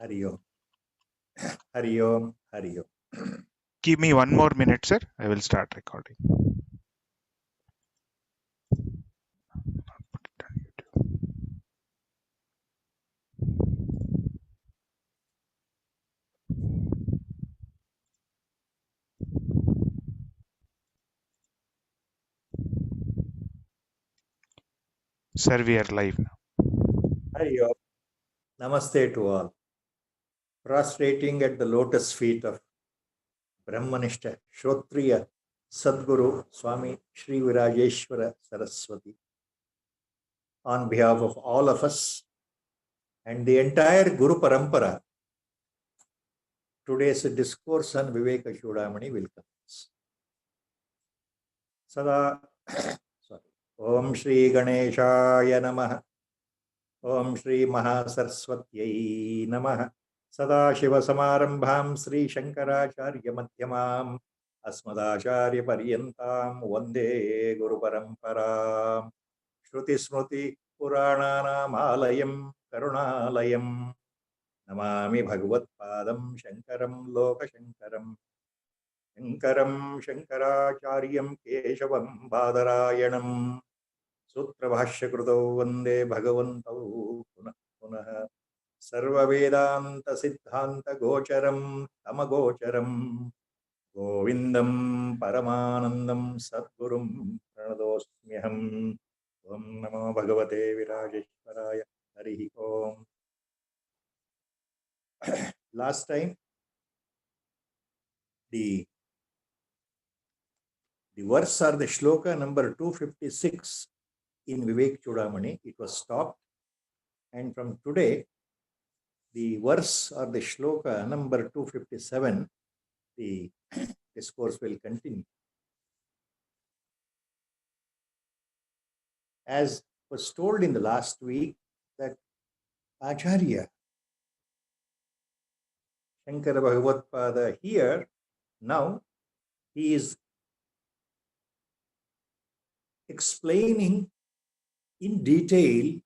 Hari Om. Hari Om. Hari Om. Give me 1 more minute, sir. I will start recording. Sir, we are live now. Hari Om. Namaste to all. Prostrating at the lotus feet of Brahmanishta Shrotriya Sadguru Swami Sri Virajeshwara Saraswati. On behalf of all of us and the entire Guru Parampara, today's discourse on Viveka Chudamani will commence. Sada Om Shri Ganeshaya Namaha. Om Shri Mahasaraswatyai Namaha. Sada Shiva Samarambham Sri Shankaracharya Madhyamam Asmadacharya Paryantam Vande Guru Paramparam Shruti Smruti Purananam Alayam Karunalayam Namami Bhagavat Padam Shankaram Loka Shankaram Shankaram Shankaracharyam Keshavam Badarayanam Sutra Bhashya Kruto Vande Bhagavantau Punah Punah Sarva Vedanta Siddhanta Gocharam Tamagocharam Govindam Paramanandam Sadgurum Pranadosmyaham Om Namo Bhagavate Virajeshwaraya Harihi Om. Last time, the verse or the shloka number 256 in Vivek Chudamani, it was stopped, and from today, the verse or the shloka number 257, the discourse will continue. As was told in the last week, that Acharya Shankara Bhagavatpada here, now he is explaining in detail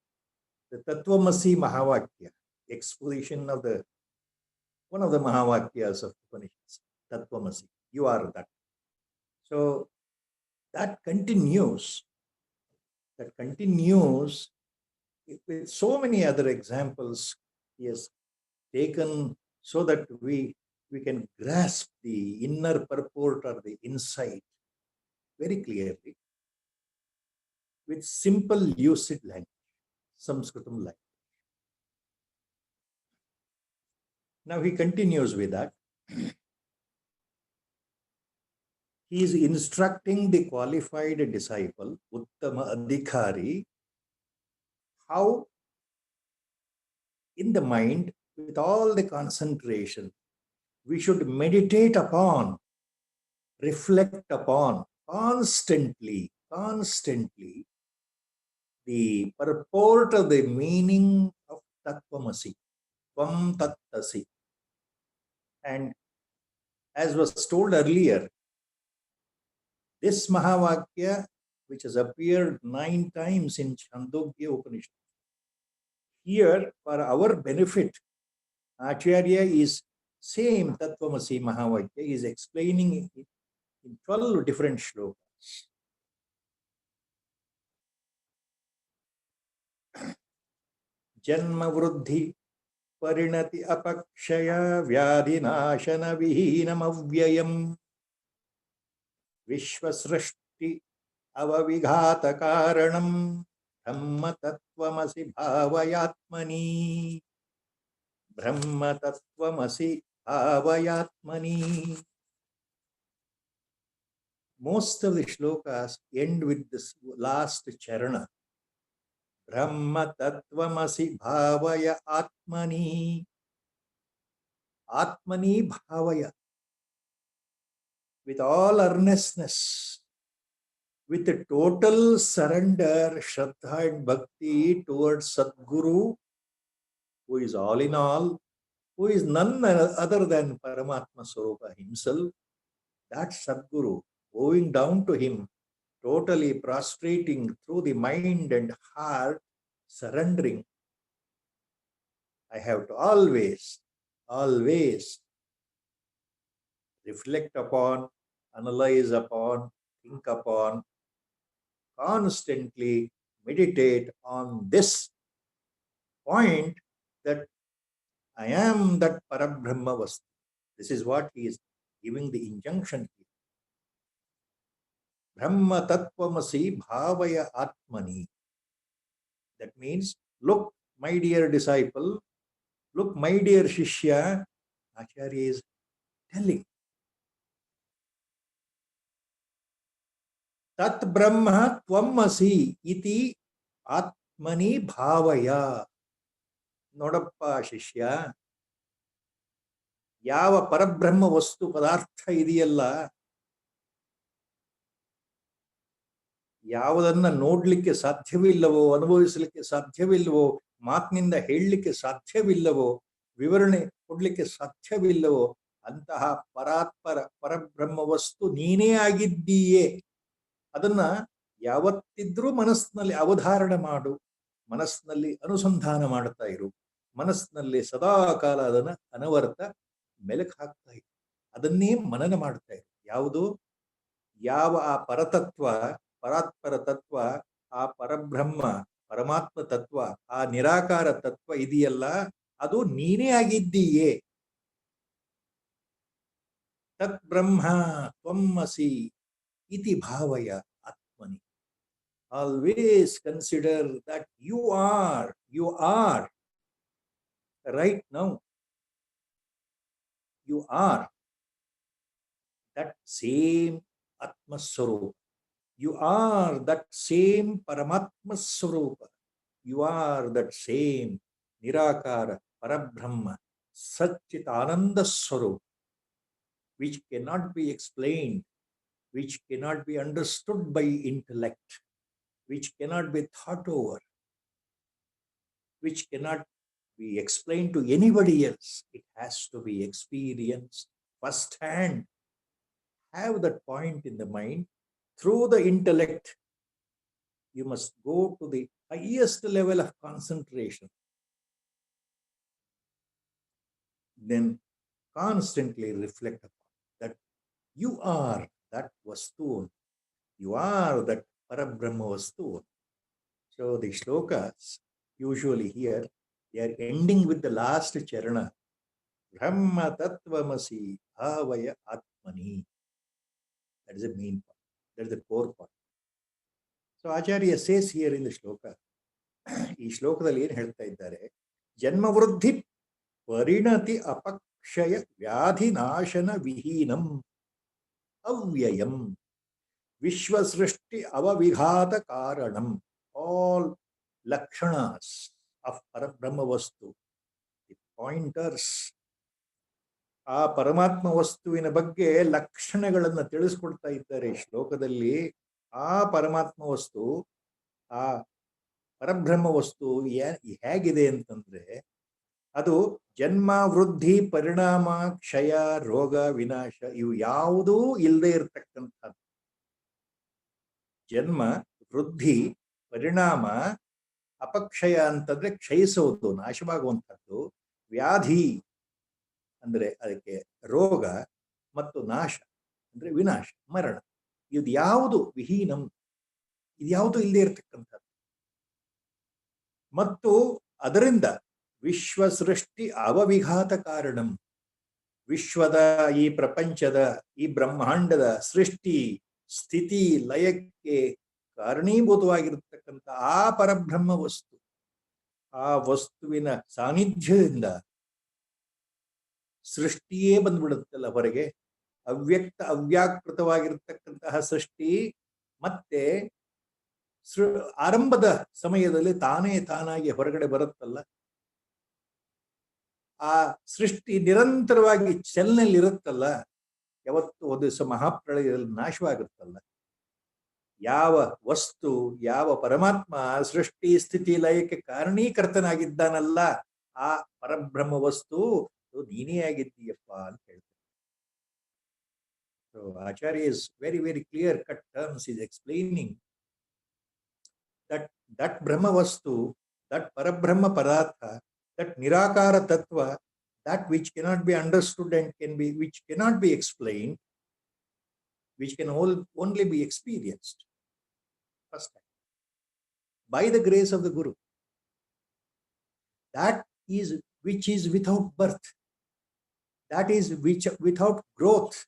the Tattvamasi Mahavakya, exposition of one of the Mahavakyas of Upanishads, Tattvamasi, you are that. So that continues with so many other examples he has taken so that we can grasp the inner purport or the insight very clearly with simple lucid language, Sanskritam language. Now he continues with that. He is instructing the qualified disciple, Uttama Adhikari, how in the mind, with all the concentration, we should meditate upon, reflect upon constantly the purport of the meaning of Tattvamasi, Tvam Tattasi. And as was told earlier, this Mahavakya, which has appeared 9 times in Chandogya Upanishad, here for our benefit, Acharya is same Tattvamasi Mahavakya is explaining it in 12 different shlokas. Janma Vruddhi Parinati Apakshaya Vyadhinashana Vihinam Avyayam Vishwasrashti Avavighata Karanam Brahma Tattvamasi Bhavayatmani Brahma Tattvamasi Bhavayatmani. Most of the shlokas end with this last charana. Brahma Tattvamasi Bhavaya Atmani. Atmani Bhavaya. With all earnestness, with a total surrender, Shraddha and Bhakti towards Sadguru, who is all in all, who is none other than Paramatma Swarupa himself, that Sadguru, bowing down to him, totally prostrating through the mind and heart, surrendering. I have to always reflect upon, analyze upon, think upon, constantly meditate on this point that I am that Parabrahma Vastu. This is what he is giving the injunction here. Brahma Tattvamasi Bhavaya Atmani. That means, look, my dear disciple, look, my dear Shishya, Acharya is telling. Tat Brahma Tvamasi iti Atmani Bhavaya. ನೋಡಪ್ಪ ಶಿಷ್ಯ, ಯಾವ ಪರಬ್ರಹ್ಮ ವಸ್ತು ಪದಾರ್ಥ ಇದೆಯಲ್ಲ, ಯಾವುದನ್ನ ನೋಡ್ಲಿಕ್ಕೆ ಸಾಧ್ಯವಿಲ್ಲವೋ, ಅನುಭವಿಸಲಿಕ್ಕೆ ಸಾಧ್ಯವಿಲ್ಲವೋ, ಮಾತಿನಿಂದ ಹೇಳಲಿಕ್ಕೆ ಸಾಧ್ಯವಿಲ್ಲವೋ, ವಿವರಣೆ ಕೊಡ್ಲಿಕ್ಕೆ ಸಾಧ್ಯವಿಲ್ಲವೋ ಅಂತಹ ಪರಬ್ರಹ್ಮ ವಸ್ತು ನೀನೇ ಆಗಿದ್ದೀಯೇ. ಅದನ್ನ ಯಾವತ್ತಿದ್ರೂ ಮನಸ್ಸಿನಲ್ಲಿ ಅವಧಾರಣ ಮಾಡು, ಮನಸ್ಸಿನಲ್ಲಿ ಅನುಸಂಧಾನ ಮಾಡ್ತಾ ಇರು, ಮನಸ್ಸಿನಲ್ಲಿ ಸದಾ ಕಾಲ ಅದನ್ನ ಅನವರ್ತ ಮೆಲುಕು ಹಾಕ್ತಾ ಇರು, ಅದನ್ನೇ ಮನನ ಮಾಡ್ತಾ ಇರು. ಯಾವುದು? ಯಾವ ಆ ಪರತತ್ವ, ಪರಾತ್ಪರ ತತ್ವ, ಆ ಪರಬ್ರಹ್ಮ ಪರಮಾತ್ಮ ತತ್ವ, ಆ ನಿರಾಕಾರ ತತ್ವ ಇದೆಯಲ್ಲ, ಅದು ನೀನೇ ಆಗಿದ್ದೀಯೇ. ತತ್ ಬ್ರಹ್ಮ ತ್ವಮಸಿ ಇತಿ ಭಾವಯ ಆತ್ಮನಿ. Always consider that you are right now, you are that same Atma Swarupa. You are that same Paramatma Swarupa. You are that same Nirakara Parabrahma Satchitananda Swarupa, which cannot be explained, which cannot be understood by intellect, which cannot be thought over, which cannot be explained to anybody else. It has to be experienced firsthand. Have that point in the mind. Through the intellect, you must go to the highest level of concentration. Then constantly reflect upon that you are that Vastu. You are that Parabrahma Vastu. So the shlokas usually here, they are ending with the last charana. Brahma Tattvamasi Bhavaya Atmani. That is the main part. That is the core part. So Acharya says here in the shloka, ಈ ಶ್ಲೋಕದಲ್ಲಿ ಏನು ಹೇಳ್ತಾ ಇದ್ದಾರೆ? ಜನ್ಮವೃದ್ಧಿ ಪರಿಣತಿ ಅಪಕ್ಷಯ ವ್ಯಾಧಿನಾಶನ ವಿಹೀನಂ ಅವ್ಯಯಂ ವಿಶ್ವಸೃಷ್ಟಿ ಅವವಿಘಾತ ಕಾರಣಂ. All lakshanas of Parabrahma Vastu, the pointers, ಆ ಪರಮಾತ್ಮ ವಸ್ತುವಿನ ಬಗ್ಗೆ ಲಕ್ಷಣಗಳನ್ನು ತಿಳಿಸ್ಕೊಡ್ತಾ ಇದ್ದಾರೆ ಈ ಶ್ಲೋಕದಲ್ಲಿ. ಆ ಪರಮಾತ್ಮ ವಸ್ತು, ಆ ಪರಬ್ರಹ್ಮ ವಸ್ತು ಹೇಗಿದೆ ಅಂತಂದ್ರೆ, ಅದು ಜನ್ಮ, ವೃದ್ಧಿ, ಪರಿಣಾಮ, ಕ್ಷಯ, ರೋಗ, ವಿನಾಶ ಇವು ಯಾವುದೂ ಇಲ್ಲದೆ ಇರತಕ್ಕಂಥದ್ದು. ಜನ್ಮ, ವೃದ್ಧಿ, ಪರಿಣಾಮ, ಅಪಕ್ಷಯ ಅಂತಂದ್ರೆ ಕ್ಷಯಿಸೋದು, ನಾಶವಾಗುವಂಥದ್ದು. ವ್ಯಾಧಿ ಅಂದ್ರೆ ಅದಕ್ಕೆ ರೋಗ, ಮತ್ತು ನಾಶ ಅಂದ್ರೆ ವಿನಾಶ, ಮರಣ. ಇದು ಯಾವುದು ವಿಹೀನಂ, ಇದ್ಯಾವುದು ಇಲ್ಲದೆ ಇರತಕ್ಕಂಥದ್ದು. ಮತ್ತು ಅದರಿಂದ ವಿಶ್ವ ಸೃಷ್ಟಿ ಅವವಿಘಾತ ಕಾರಣಂ, ವಿಶ್ವದ, ಈ ಪ್ರಪಂಚದ, ಈ ಬ್ರಹ್ಮಾಂಡದ ಸೃಷ್ಟಿ, ಸ್ಥಿತಿ, ಲಯಕ್ಕೆ ಕಾರಣೀಭೂತವಾಗಿರತಕ್ಕಂಥ ಆ ಪರಬ್ರಹ್ಮ ವಸ್ತು, ಆ ವಸ್ತುವಿನ ಸಾನ್ನಿಧ್ಯದಿಂದ ಸೃಷ್ಟಿಯೇ ಬಂದ್ಬಿಡುತ್ತಲ್ಲ ಹೊರಗೆ. ಅವ್ಯಕ್ತ ಅವ್ಯಾಕೃತವಾಗಿರತಕ್ಕಂತಹ ಸೃಷ್ಟಿ ಮತ್ತೆ ಆರಂಭದ ಸಮಯದಲ್ಲಿ ತಾನಾಗಿ ಹೊರಗಡೆ ಬರುತ್ತಲ್ಲ. ಆ ಸೃಷ್ಟಿ ನಿರಂತರವಾಗಿ ಚಲನೆಯಲ್ಲಿ ಇರುತ್ತಲ್ಲ. ಯಾವತ್ತು ಒಂದು ದಿವಸ ಮಹಾಪ್ರಳಯದಲ್ಲಿ ನಾಶವಾಗುತ್ತಲ್ಲ. ಯಾವ ವಸ್ತು, ಯಾವ ಪರಮಾತ್ಮ ಸೃಷ್ಟಿ ಸ್ಥಿತಿ ಲಯಕ್ಕೆ ಕಾರಣೀಕರ್ತನಾಗಿದ್ದಾನಲ್ಲ, ಆ ಪರಬ್ರಹ್ಮ ವಸ್ತು ನೀನೇ ಆಗಿದ್ದೀಯಪ್ಪ ಅಂತ ಹೇಳ್ತಾರೆ. So Acharya is very, very clear cut terms is explaining that Brahma Vastu, that Parabrahma Padartha, that Nirakara Tattva, that which cannot be understood and which cannot be explained, which can only be experienced first time by the grace of the Guru. That is which is without birth. That is which without growth,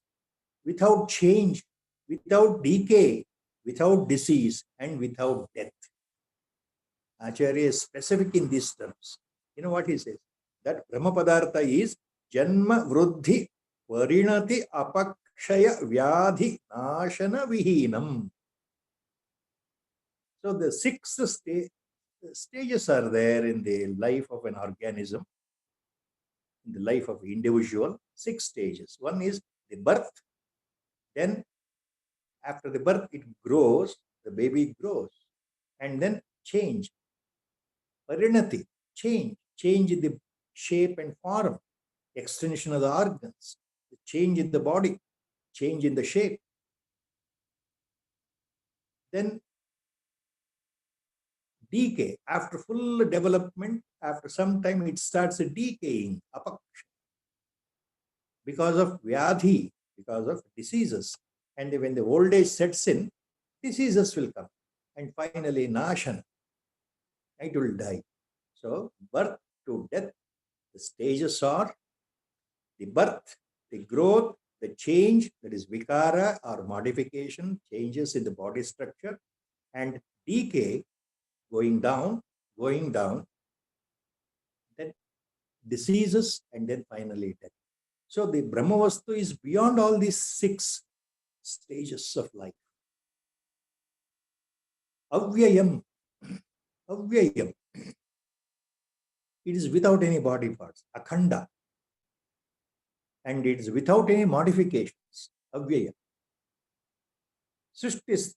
without change, without decay, without disease, and without death. Acharya is specific in these terms. You know what he says? That Brahma Padartha is Janma Vruddhi Varinati Apakshaya Vyadhi Nashana Vihinam. So the six stages are there in the life of an organism, in the life of an individual. 6 stages. One is the birth. Then after the birth, it grows, the baby grows. And then change. Parinati, change in the shape and form, extension of the organs, change in the body, change in the shape. Then decay. After full development, after some time, it starts decaying, apaksha, because of vyadhi, because of diseases. And when the old age sets in, diseases will come. And finally, nashana, it will die. So, birth to death, the stages are the birth, the growth, the change, that is vikara or modification, changes in the body structure, and decay, going down, then diseases, and then finally death. So the Brahmavastu is beyond all these 6 stages of life. Avyayam. Avyayam. It is without any body parts. Akhanda. And it is without any modifications. Avyayam. Srishti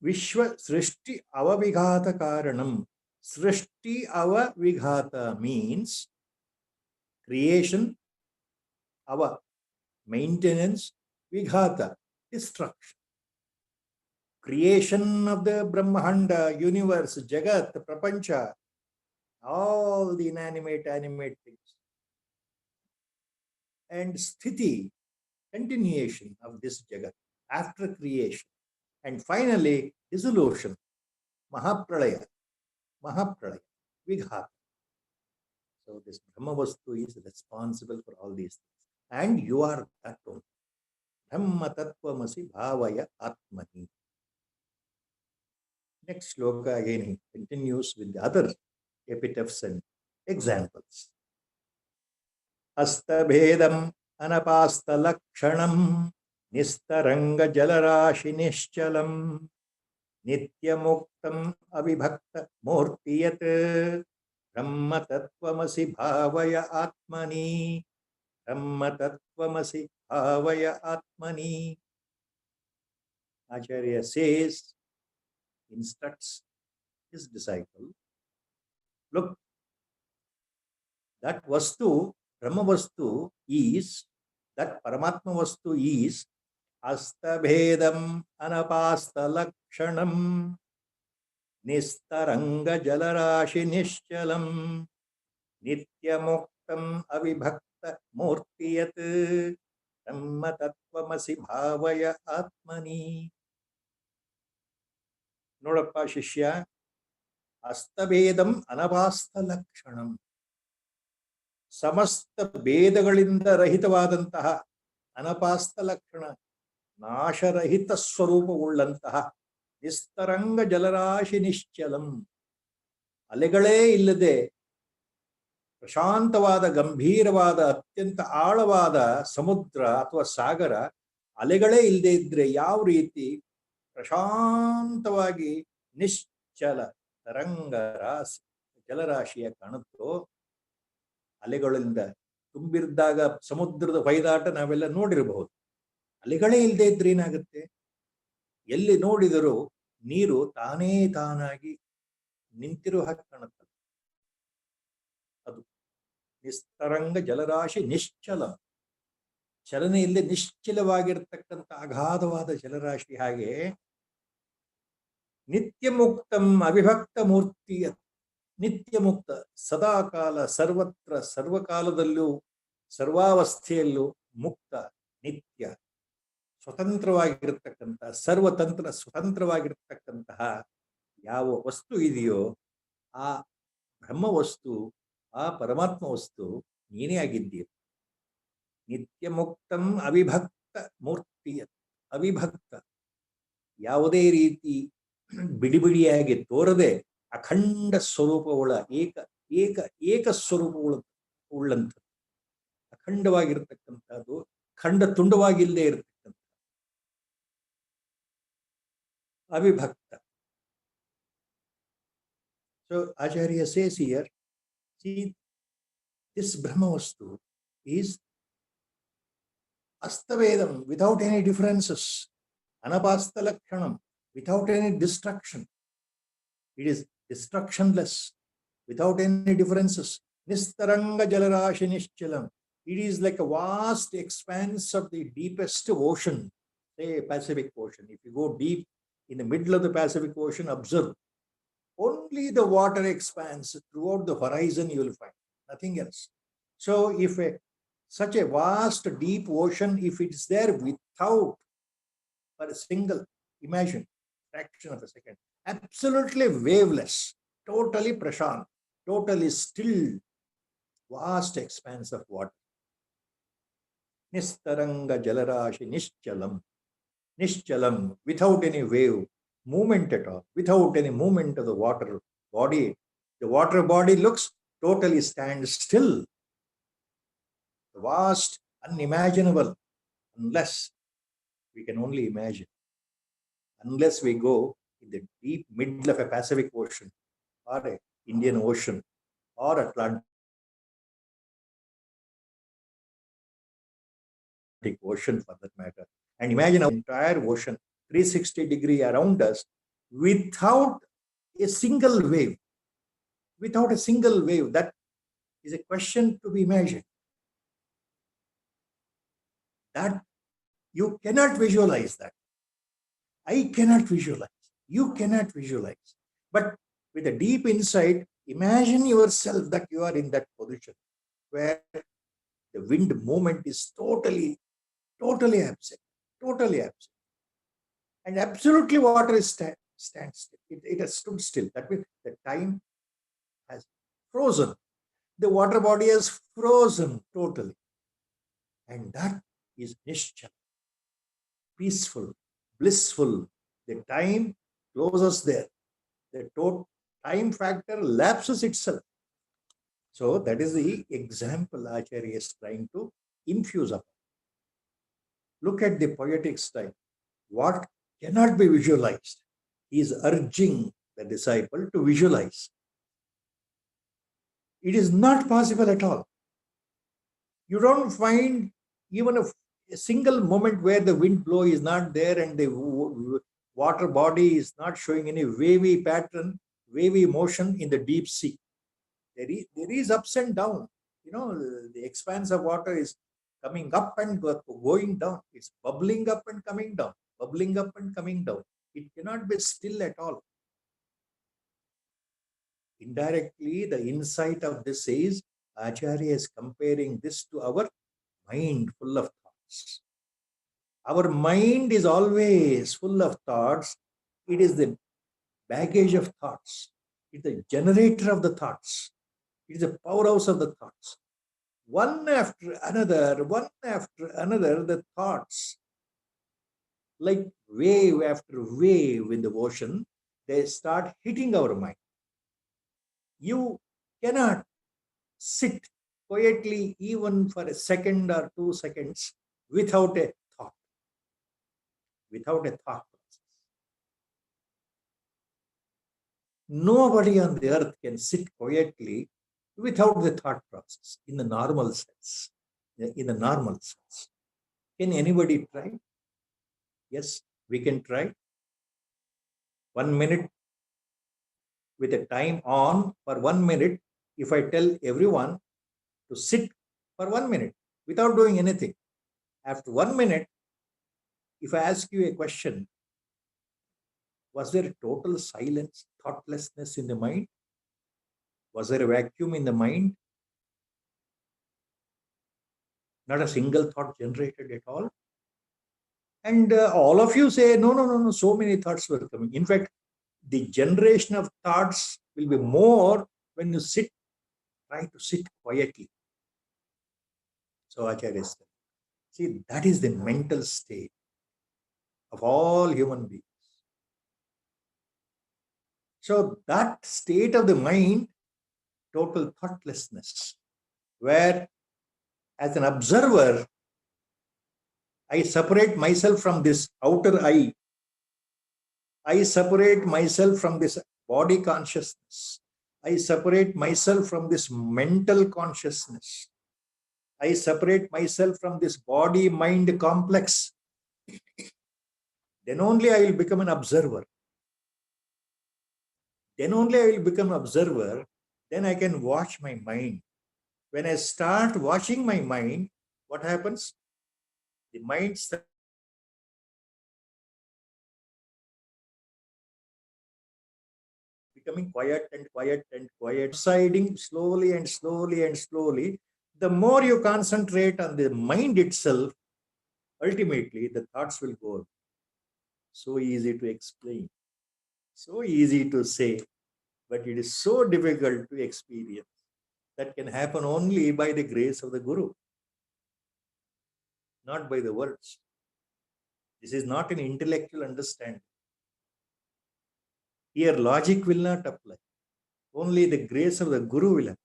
Vishwa Srishti Avavighata Karanam. Srishti Avavighata means creation, Ava, maintenance, Vighata, destruction. Creation of the Brahmanda, universe, Jagat, Prapancha, all the inanimate, animate things. And Sthiti, continuation of this Jagat after creation. And finally, dissolution, Mahapralaya, Vighata. So this Brahmavastu is responsible for all these things. And you are that one. Brahma Tattvamasi Bhavaya Atmani. Next sloka again he continues with the other epitaphs and examples. Astabhedam anapasta lakshanam nistaranga jalarashi nischalam nityamuktam avibhakta murtiyat brahma tattvamasi bhavaya atmani brahma tattvamasi bhavaya atmani. Acharya says, instructs his disciple, look, that Vastu, Brahma Vastu is, that Paramatma Vastu is Astabhedam Anapasta Lakshanam Nistaranga Jalarashi Nishchalam Nityamuktam Avibhakta Murtiyat Brahma Tattvamasi Bhavaya Atmani. Nodappa Shishya, Astabhedam Anapasta Lakshanam. Samasta Vedaгаlinda Rahitavadantaha Anapasta Lakshana Nasharahita Swarupa Ullantaha Nistaranga Jalarashi Nishchalam. Alegale illade ಪ್ರಶಾಂತವಾದ ಗಂಭೀರವಾದ ಅತ್ಯಂತ ಆಳವಾದ ಸಮುದ್ರ ಅಥವಾ ಸಾಗರ ಅಲೆಗಳೇ ಇಲ್ಲದೆ ಇದ್ರೆ ಯಾವ ರೀತಿ ಪ್ರಶಾಂತವಾಗಿ ನಿಶ್ಚಲ ತರಂಗ ರಾಶಿ ಜಲರಾಶಿಯ ಕಾಣುತ್ತೋ, ಅಲೆಗಳಿಂದ ತುಂಬಿರಿದಾಗ ಸಮುದ್ರದ ಹೊಯ್ದಾಟ ನಾವೆಲ್ಲ ನೋಡಿರಬಹುದು. ಅಲೆಗಳೇ ಇಲ್ಲದೆ ಇದ್ರೆ ಏನಾಗುತ್ತೆ? ಎಲ್ಲಿ ನೋಡಿದರೂ ನೀರು ತಾನೇ ತಾನಾಗಿ ನಿಂತಿರೋ ಹಾಗೆ ಕಾಣುತ್ತೆ. ಅದು ನಿಸ್ತರಂಗ ಜಲರಾಶಿ ನಿಶ್ಚಲ, ಚಲನೆ ಇಲ್ಲದೆ ನಿಶ್ಚಲವಾಗಿರ್ತಕ್ಕಂಥ ಅಗಾಧವಾದ ಜಲರಾಶಿ. ಹಾಗೆ ನಿತ್ಯ ಮುಕ್ತಂ ಅವಿಭಕ್ತ ಮೂರ್ತಿಯ, ನಿತ್ಯ ಮುಕ್ತ, ಸದಾಕಾಲ, ಸರ್ವತ್ರ, ಸರ್ವಕಾಲದಲ್ಲೂ, ಸರ್ವಾವಸ್ಥೆಯಲ್ಲೂ ಮುಕ್ತ, ನಿತ್ಯ, ಸ್ವತಂತ್ರವಾಗಿರತಕ್ಕಂಥ, ಸ್ವತಂತ್ರವಾಗಿರತಕ್ಕಂತಹ ಯಾವ ವಸ್ತು ಇದೆಯೋ ಆ ಬ್ರಹ್ಮ ವಸ್ತು, ಆ ಪರಮಾತ್ಮ ವಸ್ತು ನೀನೇ ಆಗಿದ್ದೀಯ. ನಿತ್ಯ ಮುಕ್ತಂ ಅವಿಭಕ್ತ ಮೂರ್ತಿಯ, ಅವಿಭಕ್ತ, ಯಾವುದೇ ರೀತಿ ಬಿಡಿಬಿಡಿಯಾಗಿ ತೋರದೆ ಅಖಂಡ ಸ್ವರೂಪವುಳ್ಳ, ಏಕ ಸ್ವರೂಪವುಳ್ಳ ಉಳ್ಳಂಥದ್ದು, ಅಖಂಡವಾಗಿರ್ತಕ್ಕಂಥದ್ದು, ಖಂಡ ತುಂಡವಾಗಿಲ್ಲದೆ ಇರತಕ್ಕಂಥ ಅವಿಭಕ್ತ. So Acharya says here, see, this Brahma Vastu is Astavedam, without any differences, Anapasta Lakshanam, without any destruction. It is destructionless, without any differences. Nistaranga Jalarashi Nishchalam. It is like a vast expanse of the deepest ocean, say Pacific Ocean. If you go deep in the middle of the Pacific Ocean, observe. Only the water expands throughout the horizon, you will find, nothing else. So if such a vast, deep ocean, if it is there without, for a single, imagine, fraction of a second, absolutely waveless, totally prashant, totally still, vast expanse of water. Nistaranga Jalarashi Nishchalam. Nishchalam, without any wave, movement at all, without any movement of the water body. The water body looks totally stands still. Vast, unimaginable, unless we can only imagine. Unless we go in the deep middle of a Pacific Ocean or an Indian Ocean or Atlantic Ocean for that matter. And imagine our entire ocean, 360-degree around us, without a single wave. Without a single wave. That is a question to be imagined. That you cannot visualize that. I cannot visualize. You cannot visualize. But with a deep insight, imagine yourself that you are in that position where the wind movement is totally absent. Totally absent. And absolutely water is stands still. It has stood still. That means the time has frozen. The water body has frozen totally. And that is Nishcha. Peaceful, blissful. The time closes there. The time factor lapses itself. So that is the example Acharya is trying to infuse upon. Look at the poetic style. What cannot be visualized? He is urging the disciple to visualize. It is not possible at all. You don't find even a single moment where the wind blow is not there and the water body is not showing any wavy pattern, wavy motion in the deep sea. There is ups and down. You know, the expanse of water is coming up and going down. It's bubbling up and coming down, bubbling up and coming down. It cannot be still at all. Indirectly, the insight of this is Acharya is comparing this to our mind full of thoughts. Our mind is always full of thoughts. It is the baggage of thoughts. It is the generator of the thoughts. It is the powerhouse of the thoughts. One after another, the thoughts, like wave after wave in the ocean, they start hitting our mind. You cannot sit quietly even for a second or 2 seconds without a thought. Without a thought process. Nobody on the earth can sit quietly without the thought process in the normal sense. In the normal sense. Can anybody try? Yes, we can try. 1 minute with a time on for 1 minute. If I tell everyone to sit for 1 minute without doing anything, after 1 minute, if I ask you a question, was there total silence, thoughtlessness in the mind? Was there a vacuum in the mind? Not a single thought generated at all. And all of you say, no, so many thoughts were coming. In fact, the generation of thoughts will be more when you try to sit quietly. So Acharya said, see, that is the mental state of all human beings. So that state of the mind, total thoughtlessness, where as an observer, I separate myself from this outer eye. I separate myself from this body consciousness. I separate myself from this mental consciousness. I separate myself from this body-mind complex. Then only I will become an observer. Then only I will become an observer. Then I can watch my mind. When I start watching my mind, what happens? The mind starts becoming quiet and quiet and quiet, subsiding slowly and slowly and slowly. The more you concentrate on the mind itself, ultimately the thoughts will go. So easy to explain, so easy to say, but it is so difficult to experience. That can happen only by the grace of the Guru, not by the words. This is not an intellectual understanding. Here logic will not apply. Only the grace of the Guru will apply.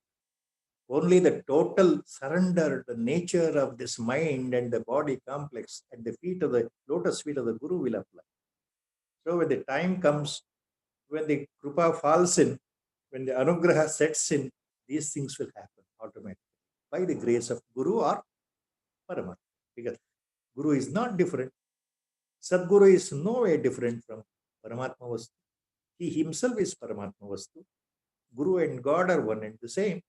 Only the total surrender, the nature of this mind and the body complex at the feet of the lotus feet of the Guru will apply. So when the time comes, when the Krupa falls in, when the Anugraha sets in, these things will happen automatically by the grace of Guru or Paramatma. Because Guru is not different. Sadguru is no way different from Paramatma Vastu. He himself is Paramatma Vastu. Guru and God are one and the same.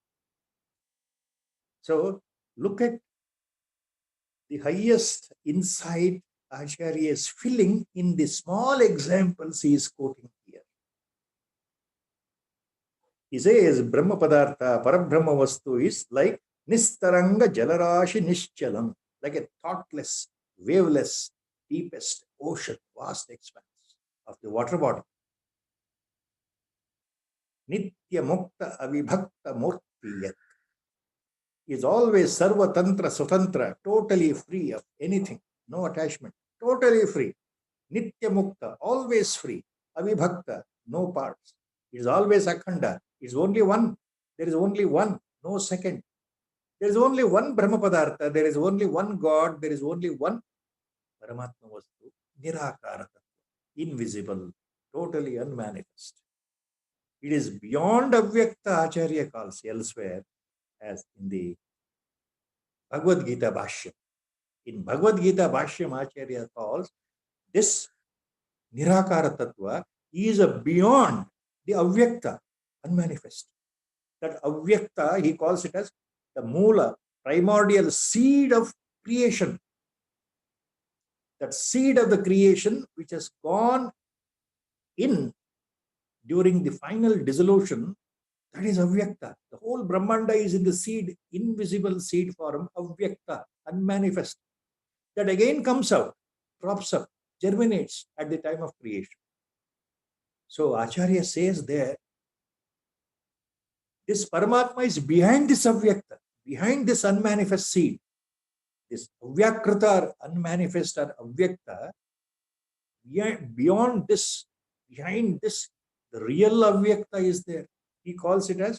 So look at the highest insight Acharya is filling in the small examples he is quoting here. He says Brahma Padartha, Parabrahma Vastu is like Nistaranga Jalarashi Nishchalam, like a thoughtless, waveless, deepest ocean, vast expanse of the water body. Nitya Mukta Avibhakta Murtiyat is always Sarva Tantra Swatantra, totally free of anything, no attachment, totally free. Nitya Mukta, always free. Avibhakta, no parts. It is always Akhanda. It is only one. There is only one, no second. There is only one Brahma Padartha. There is only one God. There is only one Paramatma Vastu. Nirakara, invisible, totally unmanifest. It is beyond Avyakta, Acharya calls elsewhere, as in the Bhagavad Gita Bhashyam. In Bhagavad Gita Bhashyam, Acharya calls this Nirakara Tattva is beyond the Avyakta, unmanifest. That Avyakta, he calls it as the Mula, primordial seed of creation. That seed of the creation which has gone in during the final dissolution, that is Avyakta. The whole Brahmanda is in the seed, invisible seed form, Avyakta, unmanifest. That again comes out, crops up, germinates at the time of creation. So Acharya says there, this Paramatma is behind this Avyakta, behind this unmanifest seed. This Avyakrita or unmanifest or Avyakta, beyond this, behind this, the real Avyakta is there. He calls it as,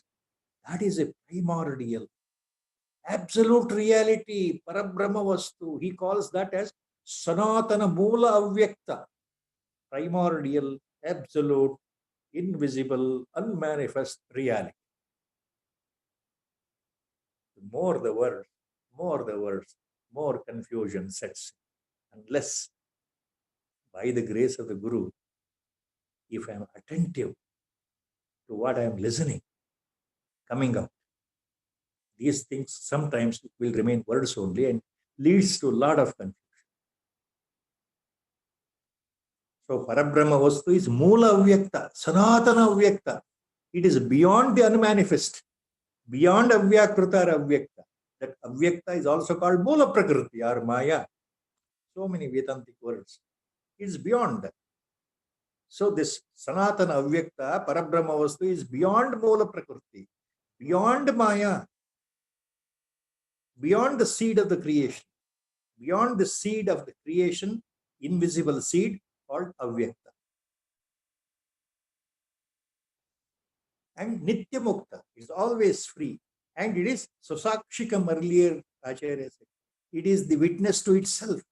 that is a primordial, absolute reality, Parabrahma Vastu. He calls that as Sanatana Mula Avyakta, primordial, absolute, invisible, unmanifest reality. The more the words, more confusion sets in. Unless by the grace of the Guru, if I am attentive to what I am listening, coming out, these things sometimes will remain words only and leads to a lot of confusion. So Parabrahma Vastu is Mula Avyakta, Sanatana Avyakta. It is beyond the unmanifest, beyond Avyakruta or Avyakta. That Avyakta is also called Moola Prakriti or Maya. So many Vedantic words. It's beyond that. So this Sanatana Avyakta, Parabrahma Vastu is beyond Moola Prakriti, beyond Maya, beyond the seed of the creation, beyond the seed of the creation, invisible seed called Avyakta. And Nitya Mukta is always free. And it is Sosakshikam earlier, Acharya said. It is the witness to itself.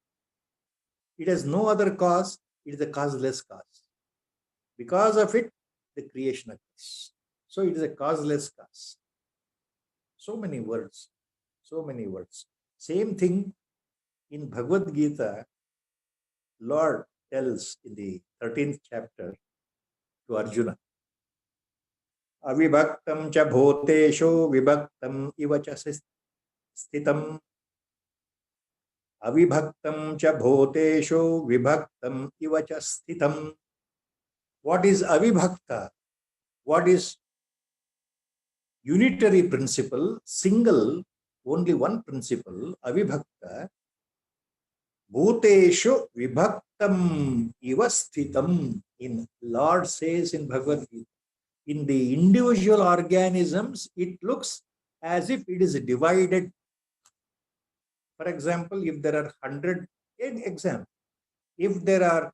It has no other cause. It is a causeless cause. Because of it, the creation occurs. So it is a causeless cause. So many words. So many words. Same thing in Bhagavad Gita, Lord tells in the 13th chapter to Arjuna. Avibhaktam cha bhuteshu vibhaktam iva cha sthitam. Avibhaktam cha bhuteshu vibhaktam iva cha sthitam. What is avibhakta? What is unitary principle, single, only one principle, avibhakta? Bhuteshu vibhaktam iva sthitam. In Lord says in Bhagavad Gita, in the individual organisms, it looks as if it is divided. For example, if there are 100, if there are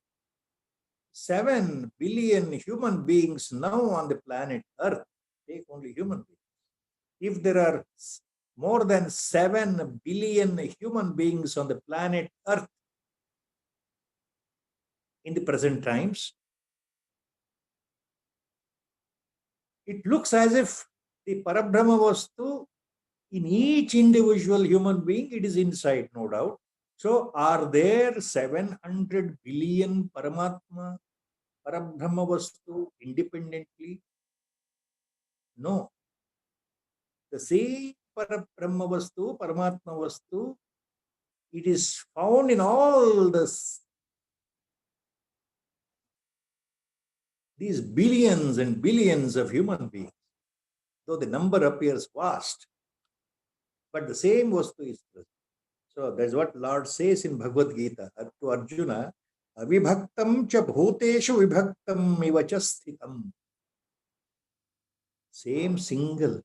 7 billion human beings now on the planet Earth, take only human beings. If there are more than 7 billion human beings on the planet Earth in the present times, it looks as if the Parabrahma Vastu in each individual human being, it is inside, no doubt. So, are there 700 billion Paramatma, Parabrahma Vastu independently? No. The same Parabrahma Vastu, Paramatma Vastu, it is found in all these billions and billions of human beings, though the number appears vast, but the same Vastu is present. So that's what Lord says in Bhagavad Gita to Arjuna, Avibhaktam cha bhuteshu vibhaktam iva cha sthitam. Same single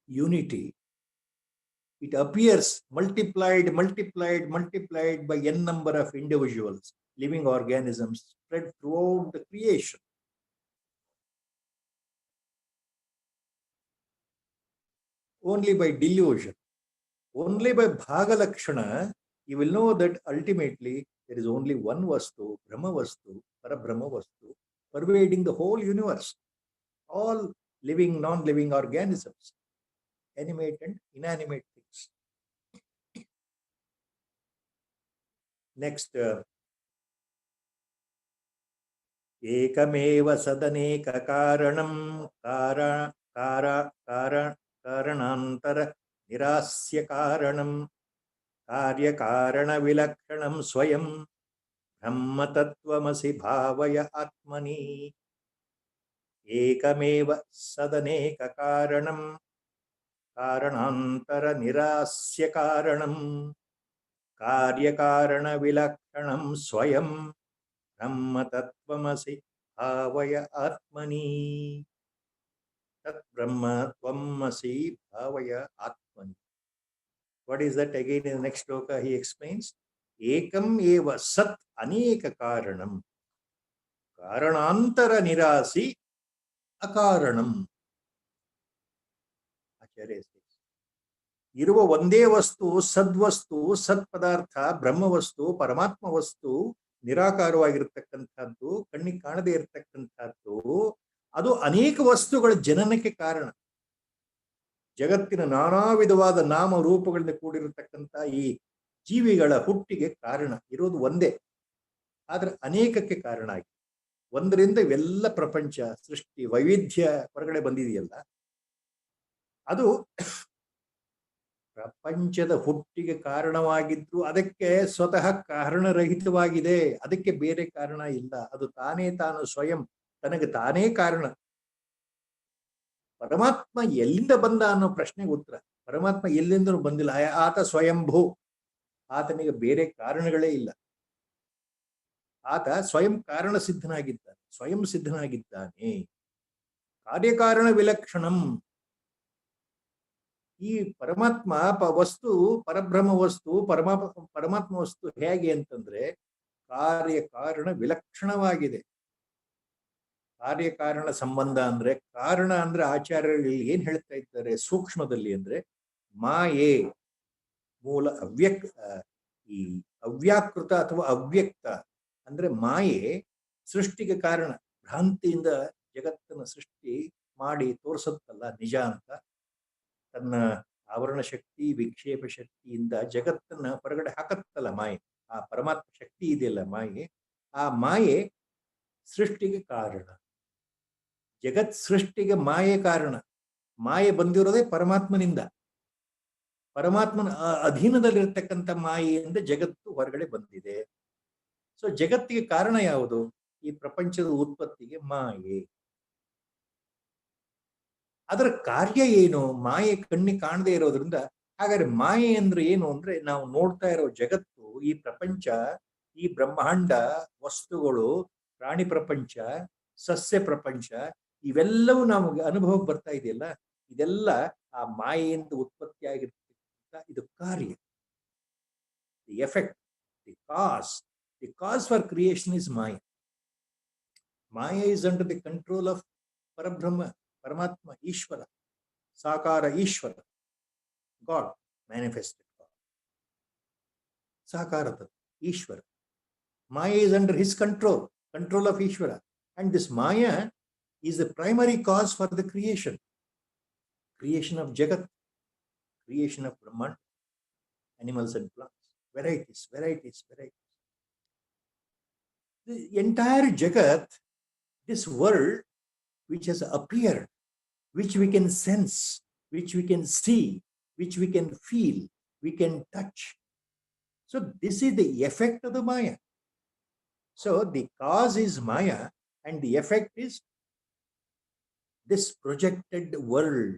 unity. It appears multiplied by n number of individuals, living organisms spread throughout the creation. Only by delusion, only by Bhaga Lakshana, you will know that ultimately there is only one Vastu, Brahma Vastu, Parabrahma Vastu, pervading the whole universe, all living, non-living organisms, animate and inanimate things. Next, Ekameva sadaneka karanam karanantara nirasya karanam karya karana vilakshanam swayam brahma tattvamasi bhavaya atmani. Ekameva sadaneka karanam karanantara nirasya karanam karya karana vilakshanam swayam brahma tattvamasi bhavaya atmani. Tat brahma tvamasi bhavaya atmani. What is that again in the next shloka? He explains, Ekam eva sat aneka karanam karanantara nirasi akaranam. Acharya says, ಇರುವ ಒಂದೇ ವಸ್ತು ಸದ್ವಸ್ತು ಸತ್ಪದಾರ್ಥ ಬ್ರಹ್ಮವಸ್ತು ಪರಮಾತ್ಮ ವಸ್ತು ನಿರಾಕಾರವಾಗಿರ್ತಕ್ಕಂಥದ್ದು ಕಣ್ಣಿಗೆ ಕಾಣದೇ ಇರತಕ್ಕಂಥದ್ದು ಅದು ಅನೇಕ ವಸ್ತುಗಳ ಜನನಕ್ಕೆ ಕಾರಣ. ಜಗತ್ತಿನ ನಾನಾ ವಿಧವಾದ ನಾಮ ರೂಪಗಳಿಂದ ಕೂಡಿರತಕ್ಕಂಥ ಈ ಜೀವಿಗಳ ಹುಟ್ಟಿಗೆ ಕಾರಣ ಇರೋದು ಒಂದೇ, ಆದ್ರೆ ಅನೇಕಕ್ಕೆ ಕಾರಣ ಆಗಿದೆ. ಒಂದರಿಂದ ಇವೆಲ್ಲ ಪ್ರಪಂಚ ಸೃಷ್ಟಿ ವೈವಿಧ್ಯ ಹೊರಗಡೆ ಬಂದಿದೆಯಲ್ಲ, ಅದು ಪ್ರಪಂಚದ ಹುಟ್ಟಿಗೆ ಕಾರಣವಾಗಿದ್ರು ಅದಕ್ಕೆ ಸ್ವತಃ ಕಾರಣರಹಿತವಾಗಿದೆ. ಅದಕ್ಕೆ ಬೇರೆ ಕಾರಣ ಇಲ್ಲ. ಅದು ತಾನೇ ತಾನು ಸ್ವಯಂ ತನಗೆ ತಾನೇ ಕಾರಣ. ಪರಮಾತ್ಮ ಎಲ್ಲಿಂದ ಬಂದ ಅನ್ನೋ ಪ್ರಶ್ನೆಗೆ ಉತ್ತರ, ಪರಮಾತ್ಮ ಎಲ್ಲಿಂದಲೂ ಬಂದಿಲ್ಲ. ಆತ ಸ್ವಯಂಭೂ, ಆತನಿಗೆ ಬೇರೆ ಕಾರಣಗಳೇ ಇಲ್ಲ. ಆತ ಸ್ವಯಂ ಕಾರಣ ಸಿದ್ಧನಾಗಿದ್ದಾನೆ, ಸ್ವಯಂ ಸಿದ್ಧನಾಗಿದ್ದಾನೆ. ಕಾರ್ಯಕಾರಣ ವಿಲಕ್ಷಣಂ. ಈ ಪರಮಾತ್ಮ ವಸ್ತು, ಪರಬ್ರಹ್ಮ ವಸ್ತು, ಪರಮಾತ್ಮ ವಸ್ತು ಹೇಗೆ ಅಂತಂದ್ರೆ ಕಾರ್ಯಕಾರಣ ವಿಲಕ್ಷಣವಾಗಿದೆ. ಕಾರ್ಯಕಾರಣ ಸಂಬಂಧ ಅಂದ್ರೆ, ಕಾರಣ ಅಂದ್ರೆ ಆಚಾರ್ಯರು ಏನ್ ಹೇಳ್ತಾ ಇದ್ದಾರೆ ಸೂಕ್ಷ್ಮದಲ್ಲಿ ಅಂದ್ರೆ, ಮಾಯೆ ಮೂಲ ಈ ಅವ್ಯಾಕೃತ ಅಥವಾ ಅವ್ಯಕ್ತ ಅಂದ್ರೆ ಮಾಯೆ ಸೃಷ್ಟಿಗೆ ಕಾರಣ. ಭ್ರಾಂತಿಯಿಂದ ಜಗತ್ತನ್ನು ಸೃಷ್ಟಿ ಮಾಡಿ ತೋರಿಸುತ್ತಲ್ಲ ನಿಜ ಅಂತ, ತನ್ನ ಆವರಣ ಶಕ್ತಿ ವಿಕ್ಷೇಪ ಶಕ್ತಿಯಿಂದ ಜಗತ್ತನ್ನ ಹೊರಗಡೆ ಹಾಕತ್ತಲ್ಲ ಮಾಯೆ. ಆ ಪರಮಾತ್ಮ ಶಕ್ತಿ ಇದೆಯಲ್ಲ ಮಾಯೆ, ಆ ಮಾಯೆ ಸೃಷ್ಟಿಗೆ ಕಾರಣ. ಜಗತ್ ಸೃಷ್ಟಿಗೆ ಮಾಯೆ ಕಾರಣ. ಮಾಯೆ ಬಂದಿರೋದೇ ಪರಮಾತ್ಮನಿಂದ. ಪರಮಾತ್ಮನ ಅಧೀನದಲ್ಲಿರ್ತಕ್ಕಂಥ ಮಾಯೆಯಿಂದ ಜಗತ್ತು ಹೊರಗಡೆ ಬಂದಿದೆ. ಸೊ ಜಗತ್ತಿಗೆ ಕಾರಣ ಯಾವುದು? ಈ ಪ್ರಪಂಚದ ಉತ್ಪತ್ತಿಗೆ ಮಾಯೆ. ಅದರ ಕಾರ್ಯ ಏನು? ಮಾಯೆ ಕಣ್ಣಿಗೆ ಕಾಣದೇ ಇರೋದ್ರಿಂದ. ಹಾಗಾದ್ರೆ ಮಾಯೆ ಅಂದ್ರೆ ಏನು ಅಂದ್ರೆ, ನಾವು ನೋಡ್ತಾ ಇರೋ ಜಗತ್ತು, ಈ ಪ್ರಪಂಚ, ಈ ಬ್ರಹ್ಮಾಂಡ, ವಸ್ತುಗಳು, ಪ್ರಾಣಿ ಪ್ರಪಂಚ, ಸಸ್ಯ ಪ್ರಪಂಚ, ಇವೆಲ್ಲವೂ ನಮಗೆ ಅನುಭವಕ್ಕೆ ಬರ್ತಾ ಇದೆಯಲ್ಲ, ಇದೆಲ್ಲ ಆ ಮಾಯೆಯಿಂದ ಉತ್ಪತ್ತಿ ಆಗಿರ್ತಕ್ಕಂಥ ಇದು ಕಾರ್ಯ. The effect, the cause for creation is Maya. Maya is under the control of ಪರಬ್ರಹ್ಮ, ಪರಮಾತ್ಮ, ಈಶ್ವರ, ಸಾಕಾರ ಈಶ್ವರ, ಗಾಡ್, ಮ್ಯಾನಿಫೆಸ್ಟೆಡ್ ಗಾಡ್, ಸಾಕಾರ ತತ್ವ Ishwara. Maya is under his control of Ishvara. And this Maya is the primary cause for the creation of Jagat, creation of Brahman, animals and plants, varieties. The entire Jagat, this world which has appeared, which we can sense, which we can see, which we can feel, we can touch. So this is the effect of the Maya. So the cause is Maya and the effect is this projected world.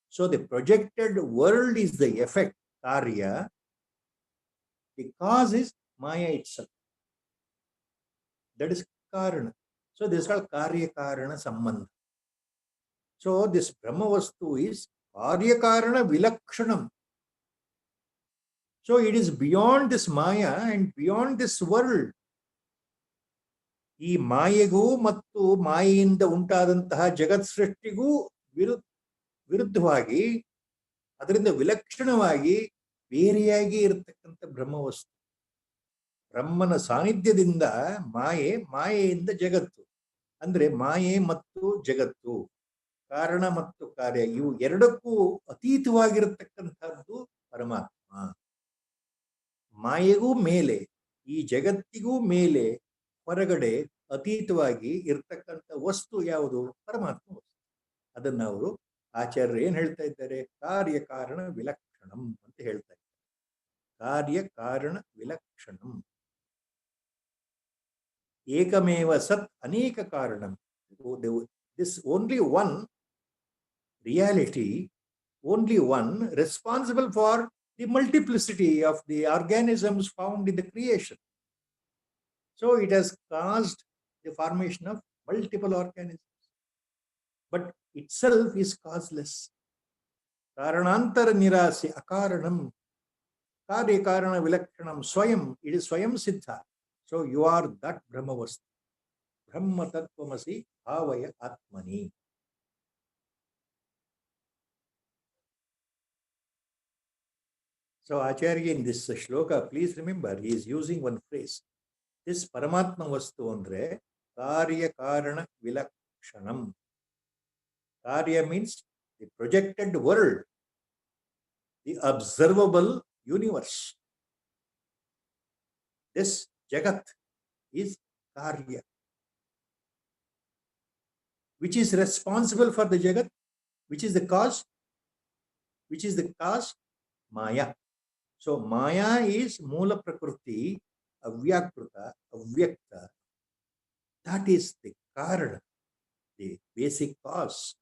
So the projected world is the effect, Karya. The cause is Maya itself. That is Karana. So this is called Karya Karana Sambandha. So this Brahma Vastu is Karya Karana Vilakshanam. So it is beyond this Maya and beyond this world. ಈ ಮಾಯೆಗೂ ಮತ್ತು ಮಾಯೆಯಿಂದ ಉಂಟಾದಂತಹ ಜಗತ್ ಸೃಷ್ಟಿಗೂ ವಿರುದ್ಧವಾಗಿ, ಅದರಿಂದ ವಿಲಕ್ಷಣವಾಗಿ ಬೇರೆಯಾಗಿ ಇರತಕ್ಕಂಥ ಬ್ರಹ್ಮವಸ್ತು. ಬ್ರಹ್ಮನ ಸಾನ್ನಿಧ್ಯದಿಂದ ಮಾಯೆಯಿಂದ ಜಗತ್ತು. ಅಂದ್ರೆ ಮಾಯೆ ಮತ್ತು ಜಗತ್ತು, ಕಾರಣ ಮತ್ತು ಕಾರ್ಯ, ಇವು ಎರಡಕ್ಕೂ ಅತೀತವಾಗಿರತಕ್ಕಂಥದ್ದು ಪರಮಾತ್ಮ. ಮಾಯೆಗೂ ಮೇಲೆ, ಈ ಜಗತ್ತಿಗೂ ಮೇಲೆ, ಹೊರಗಡೆ ಅತೀತವಾಗಿ ಇರ್ತಕ್ಕಂಥ ವಸ್ತು ಯಾವುದು? ಪರಮಾತ್ಮ ವಸ್ತು. ಅದನ್ನ ಅವರು ಆಚಾರ್ಯರು ಏನ್ ಹೇಳ್ತಾ ಇದ್ದಾರೆ? ಕಾರ್ಯಕಾರಣ ವಿಲಕ್ಷಣಂ ಅಂತ ಹೇಳ್ತಾ ಇದ್ದಾರೆ. ಕಾರ್ಯಕಾರಣ ವಿಲಕ್ಷಣಂ. ಏಕಮೇವ ಸತ್ ಅನೇಕ ಕಾರಣಂ. This only one reality, only one responsible for the multiplicity of the organisms found in the creation. So it has caused the formation of multiple organisms, but itself is causeless. Karanantara nirasya akaranam, karya karana vilakshanam swayam. It is swayam siddha. So you are that Brahmavastu. Brahma tattvamasi bhavaya atmani. So Acharya in this shloka, please remember, he is using one phrase. This Paramatma Vastu andre Karya Karana Vilakshanam. Karya means the projected world, the observable universe. This Jagat is Karya. Which is responsible for the Jagat? Which is the cause? Maya. So Maya is Moola Prakriti, Avyakrita, Avyakta. That is the Karana, the basic cause.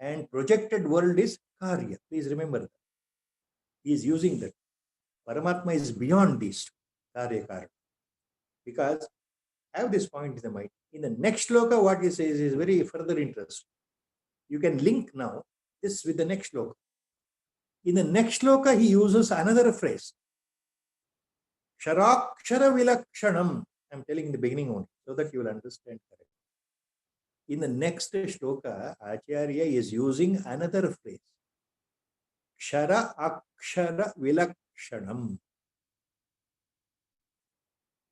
and projected world is Karya. Please remember that. He is using that. Paramatma is beyond these Karya Karana. Because have this point in the mind. In the next sloka, what he says is very further interesting. You can link now this with the next sloka. In the next sloka, he uses another phrase. Sharakshara vilakshanam. I'm telling in the beginning only, so that you will understand correctly. In the next shloka, Acharya is using another phrase. Kshara akshara vilakshanam.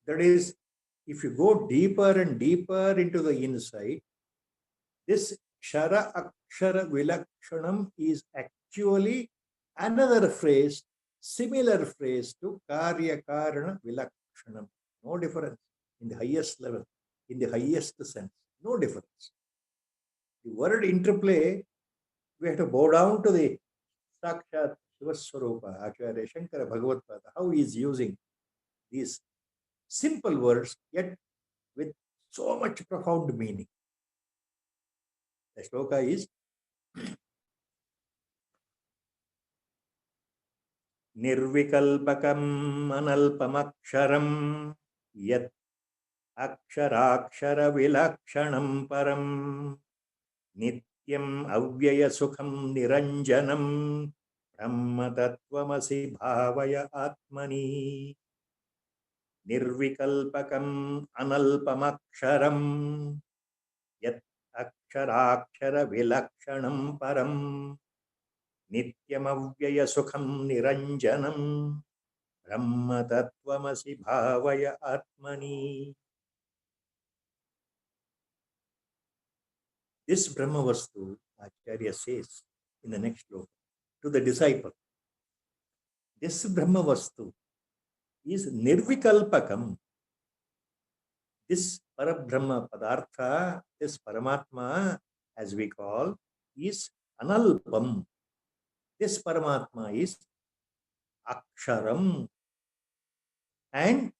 That is, if you go deeper and deeper into the insight, this Kshara akshara vilakshanam is actually another phrase, similar phrase to Karya Karana vilakshanam. No difference in the highest level, in the highest sense. No difference. The word interplay, we have to bow down to the Sakshat Shivaswarupa, Acharya Shankara Bhagavatpada, how he is using these simple words, yet with so much profound meaning. The shloka is Nirvikalpakam analpamaksharam yat aksharaksara vilakshanam param nityam avyaya sukham niranjanam brahma tattvamasi bhavaya atmani. Nirvikalpakam analpamaksharam yat aksharaksara vilakshanam param nityamavyaya sukham niranjanam brahma tattvamasi bhavaya atmani. This Brahma Vastu, Acharya says in the next sloka to the disciple, this Brahma Vastu is nirvikalpakam. This Parabrahma Padartha, this Paramatma, as we call, is analpam. This Paramatma is aksharam. And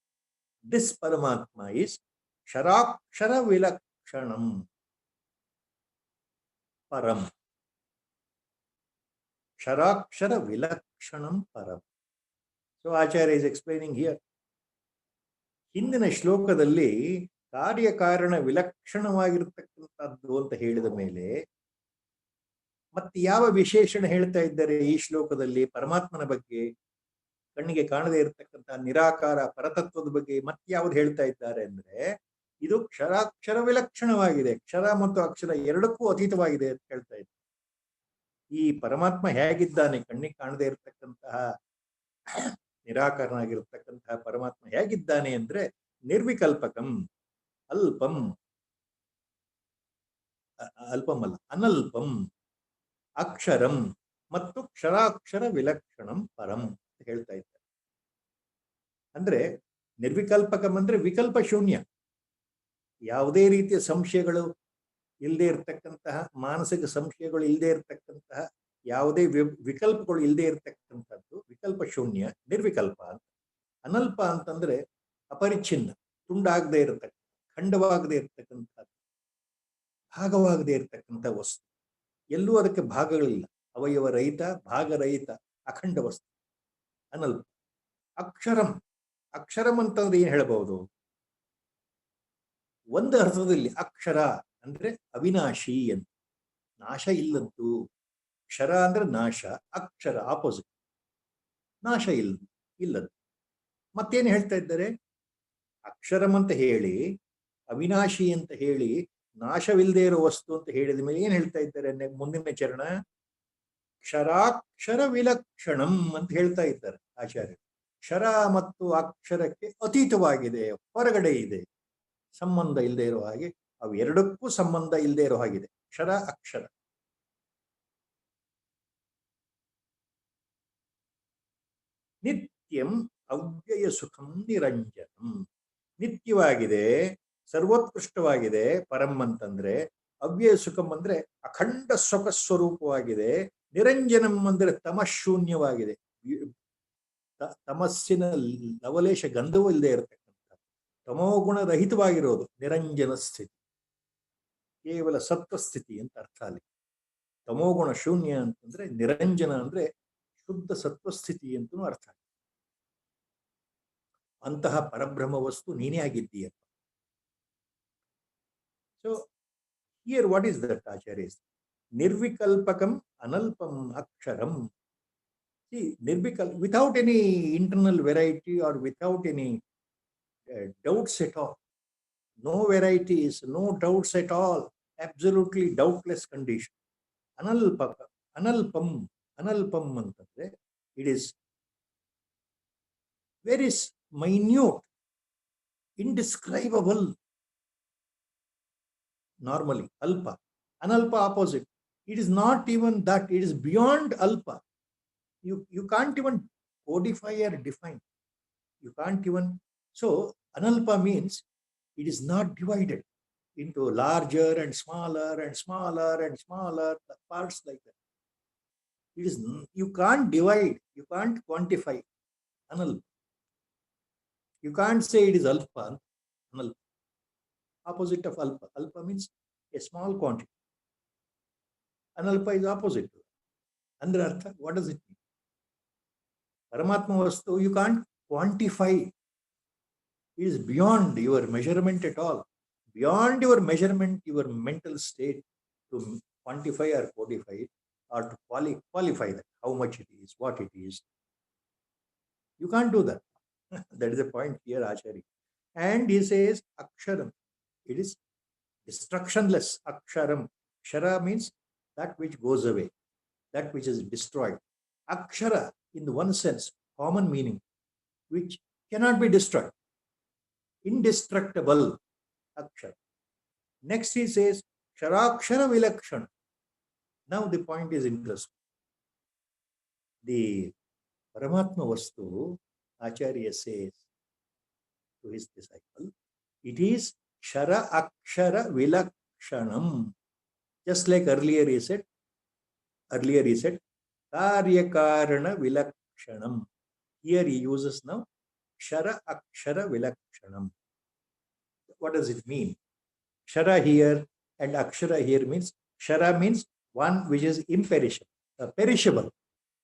this Paramatma is sharakshara vilakshanam param. Sharakshara vilakshanam param. So Acharya is explaining here. ಹಿಂದಿನ ಶ್ಲೋಕದಲ್ಲಿ ಕಾರ್ಯಕಾರಣ ವಿಲಕ್ಷಣವಾಗಿರತಕ್ಕಂಥದ್ದು ಅಂತ ಹೇಳಿದ ಮೇಲೆ ಮತ್ತೆ ಯಾವ ವಿಶೇಷಣ ಹೇಳ್ತಾ ಇದ್ದಾರೆ ಈ ಶ್ಲೋಕದಲ್ಲಿ ಪರಮಾತ್ಮನ ಬಗ್ಗೆ, ಕಣ್ಣಿಗೆ ಕಾಣದೇ ಇರತಕ್ಕಂತಹ ನಿರಾಕಾರ ಪರತತ್ವದ ಬಗ್ಗೆ ಮತ್ತೆ ಯಾವ್ದು ಹೇಳ್ತಾ ಇದ್ದಾರೆ ಅಂದ್ರೆ ಇದು ಕ್ಷರಾಕ್ಷರ ವಿಲಕ್ಷಣವಾಗಿದೆ, ಕ್ಷರ ಮತ್ತು ಅಕ್ಷರ ಎರಡಕ್ಕೂ ಅತೀತವಾಗಿದೆ ಅಂತ ಹೇಳ್ತಾ ಇದ್ದಾರೆ. ಈ ಪರಮಾತ್ಮ ಹೇಗಿದ್ದಾನೆ, ಕಣ್ಣಿಗೆ ಕಾಣದೇ ಇರತಕ್ಕಂತಹ ನಿರಾಕಾರನಾಗಿರ್ತಕ್ಕಂತಹ ಪರಮಾತ್ಮ ಹೇಗಿದ್ದಾನೆ ಅಂದ್ರೆ ನಿರ್ವಿಕಲ್ಪಕಂ, ಅಲ್ಪಂ, ಅಲ್ಪಂ ಅಲ್ಲ ಅನಲ್ಪಂ, ಅಕ್ಷರಂ ಮತ್ತು ಕ್ಷರಾಕ್ಷರ ವಿಲಕ್ಷಣಂ ಪರಂ ಅಂತ ಹೇಳ್ತಾ ಇದ್ದಾರೆ. ಅಂದ್ರೆ ನಿರ್ವಿಕಲ್ಪಕಂ ಅಂದ್ರೆ ವಿಕಲ್ಪ ಶೂನ್ಯ, ಯಾವುದೇ ರೀತಿಯ ಸಂಶಯಗಳು ಇಲ್ಲದೆ ಇರತಕ್ಕಂತಹ, ಮಾನಸಿಕ ಸಂಶಯಗಳು ಇಲ್ಲದೆ ಇರತಕ್ಕಂತಹ, ಯಾವುದೇ ವಿಕಲ್ಪಗಳು ಇಲ್ಲದೆ ಇರತಕ್ಕಂಥದ್ದು ವಿಕಲ್ಪ ಶೂನ್ಯ, ನಿರ್ವಿಕಲ್ಪ ಅಂತ. ಅನಲ್ಪ ಅಂತಂದ್ರೆ ಅಪರಿಚ್ಛಿನ್ನ, ತುಂಡಾಗದೆ ಇರತಕ್ಕ, ಖಂಡವಾಗದೆ ಇರತಕ್ಕಂಥದ್ದು, ಭಾಗವಾಗದೆ ಇರತಕ್ಕಂಥ ವಸ್ತು. ಎಲ್ಲೂ ಅದಕ್ಕೆ ಭಾಗಗಳಿಲ್ಲ, ಅವಯವ ರಹಿತ, ಭಾಗರಹಿತ, ಅಖಂಡ ವಸ್ತು ಅನಲ್ಪ. ಅಕ್ಷರಂ, ಅಕ್ಷರಂ ಅಂತಂದ್ರೆ ಏನ್ ಹೇಳಬಹುದು? ಒಂದು ಅರ್ಥದಲ್ಲಿ ಅಕ್ಷರ ಅಂದ್ರೆ ಅವಿನಾಶಿ ಅಂತ, ನಾಶ ಇಲ್ಲದ್ದು. ಕ್ಷರ ಅಂದ್ರೆ ನಾಶ, ಅಕ್ಷರ ಆಪೋಸಿಟ್, ನಾಶ ಇಲ್ಲದ್ದು. ಮತ್ತೇನು ಹೇಳ್ತಾ ಇದ್ದಾರೆ? ಅಕ್ಷರಂ ಅಂತ ಹೇಳಿ, ಅವಿನಾಶಿ ಅಂತ ಹೇಳಿ, ನಾಶವಿಲ್ಲದೆ ಇರೋ ವಸ್ತು ಅಂತ ಹೇಳಿದ ಮೇಲೆ ಏನ್ ಹೇಳ್ತಾ ಇದ್ದಾರೆ? ಮುಂದಿನ ಚರಣ ಕ್ಷರಾಕ್ಷರ ವಿಲಕ್ಷಣಂ ಅಂತ ಹೇಳ್ತಾ ಇದ್ದಾರೆ ಆಚಾರ್ಯರು. ಕ್ಷರ ಮತ್ತು ಅಕ್ಷರಕ್ಕೆ ಅತೀತವಾಗಿದೆ, ಹೊರಗಡೆ ಇದೆ, ಸಂಬಂಧ ಇಲ್ಲದೆ ಇರೋ ಹಾಗೆ, ಅವೆರಡಕ್ಕೂ ಸಂಬಂಧ ಇಲ್ಲದೆ ಇರೋ ಹಾಗಿದೆ ಕ್ಷರ ಅಕ್ಷರ. ನಿತ್ಯಂ ಅವ್ಯಯ ಸುಖಂ ನಿರಂಜನಂ, ನಿತ್ಯವಾಗಿದೆ, ಸರ್ವೋತ್ಕೃಷ್ಟವಾಗಿದೆ ಪರಂ ಅಂತಂದ್ರೆ. ಅವ್ಯಯ ಸುಖಂ ಅಂದ್ರೆ ಅಖಂಡ ಸುಖ ಸ್ವರೂಪವಾಗಿದೆ. ನಿರಂಜನಂ ಅಂದ್ರೆ ತಮಶೂನ್ಯವಾಗಿದೆ, ತಮಸ್ಸಿನ ಲವಲೇಶ ಗಂಧವೂ ಇಲ್ಲದೆ ಇರತಕ್ಕಂಥ, ತಮೋಗುಣ ರಹಿತವಾಗಿರೋದು ನಿರಂಜನ ಸ್ಥಿತಿ, ಕೇವಲ ಸತ್ವ ಸ್ಥಿತಿ ಅಂತ ಅರ್ಥ ಅಲ್ಲಿ. ತಮೋಗುಣ ಶೂನ್ಯ ಅಂತಂದ್ರೆ ನಿರಂಜನ ಅಂದ್ರೆ ಶುದ್ಧ ಸತ್ವಸ್ಥಿತಿ ಅಂತನೂ ಅರ್ಥ. ಅಂತಹ ಪರಬ್ರಹ್ಮ ವಸ್ತು ನೀನೇ ಆಗಿದ್ದೀಯ. So here what is that Acharya? ನಿರ್ವಿಕಲ್ಪಕಂ ಅನಲ್ಪಂ ಅಕ್ಷರಂ. See, without any internal variety or without any doubts at all. No varieties, no doubts at all. Absolutely doubtless condition. Analpam antandre, it is very minute, indescribable. Normally, alpa. Analpa opposite. It is not even that. It is beyond alpa. You can't even codify or define. You can't even. So, analpa means it is not divided into larger and smaller and smaller and smaller parts like that. It is, you can't divide, you can't quantify. Analpa. You can't say it is alpha. Analpa. Opposite of alpha. Alpha means a small quantity. Analpa is opposite to that. Andre artha, what does it mean? Paramatma vastu, you can't quantify. It is beyond your measurement at all. Beyond your measurement, your mental state to quantify or codify it or to qualify that, how much it is, what it is. You can't do that. That is the point here, Acharya. And he says, Aksharam. It is destructionless. Aksharam. Kshara means that which goes away, that which is destroyed. Akshara, in the one sense, common meaning, which cannot be destroyed. Indestructible. Akshara. Next he says, Ksharakshara Vilakshana. Now the point is interesting. The Paramatma Vastu, Acharya says to his disciple, it is Kshara Akshara Vilakshanam. Just like earlier he said, Karya Karana Vilakshanam. Here he uses now Kshara Akshara Vilakshanam. What does it mean? Kshara here and Akshara here means, Kshara means one which is imperishable, perishable,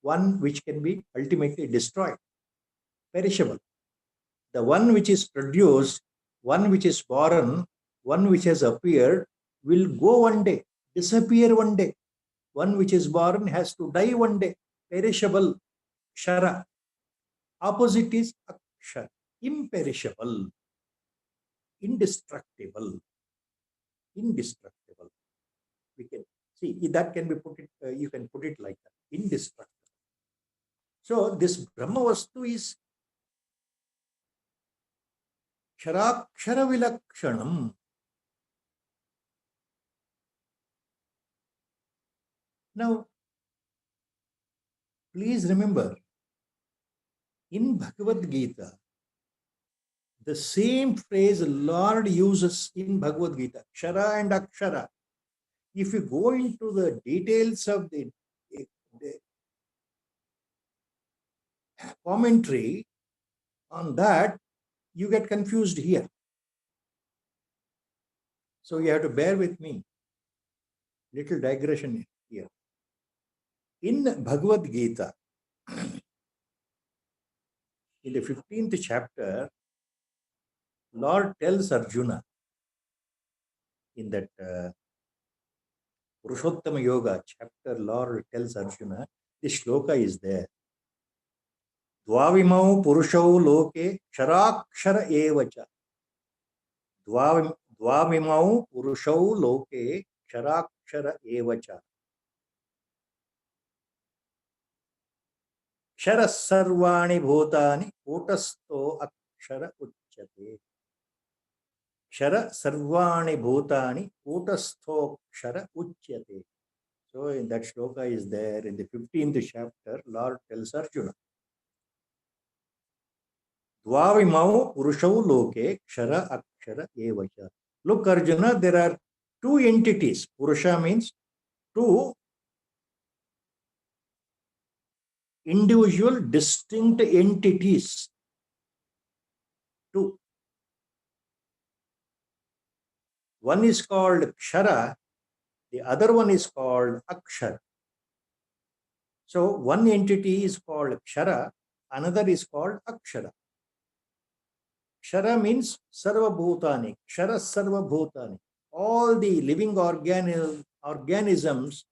one which can be ultimately destroyed, perishable. The one which is produced, one which is born, one which has appeared, will go one day, disappear one day. One which is born has to die one day, perishable, Kshara. Opposite is Akshara, imperishable, indestructible. Indestructible. We can see that can be put it, you can put it like that, indestructible. So this Brahma Vastu is Ksharakshara Vilakshanam. Now, please remember, in Bhagavad Gita, the same phrase Lord uses in Bhagavad Gita, Kshara and Akshara. If you go into the details of the commentary on that, you get confused here. So you have to bear with me. Little digression here. In Bhagavad Gita, in the 15th chapter, Lord tells Arjuna in that Purushottama Yoga chapter, Lord tells Arjuna, this shloka is there. Dvavimau purushau loke ksharakshara evacha. Dvavimau purushau loke ksharakshara evacha. Kshara sarvani bhutani kutasto akshara uchyate. Kshara sarvani bhutani kutasto akshara uchyate. So in that shloka is there in the 15th chapter, Lord tells Arjuna, Dvavimau purushau loke kshara akshara evacha. Look, Arjuna, there are two entities. Purusha means two individual distinct entities. Two. One is called Kshara, The other one is called Akshara. So one entity is called Kshara, another is called Akshara. Kshara means Sarva Bhutani, Kshara Sarva Bhutani. All the living organisms,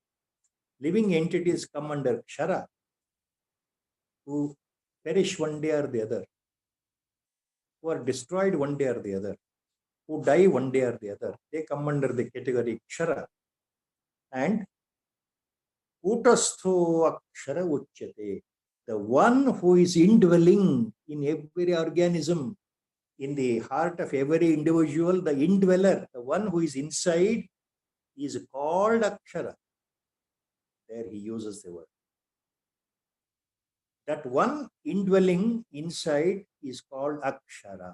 living entities come under Kshara, who perish one day or the other, who are destroyed one day or the other, who die one day or the other. They come under the category Kshara. And Kutastho Akshara Uchyate, the one who is indwelling in every organism, in the heart of every individual, the indweller, the one who is inside, is called Akshara. There he uses the word. That one indwelling inside is called Akshara,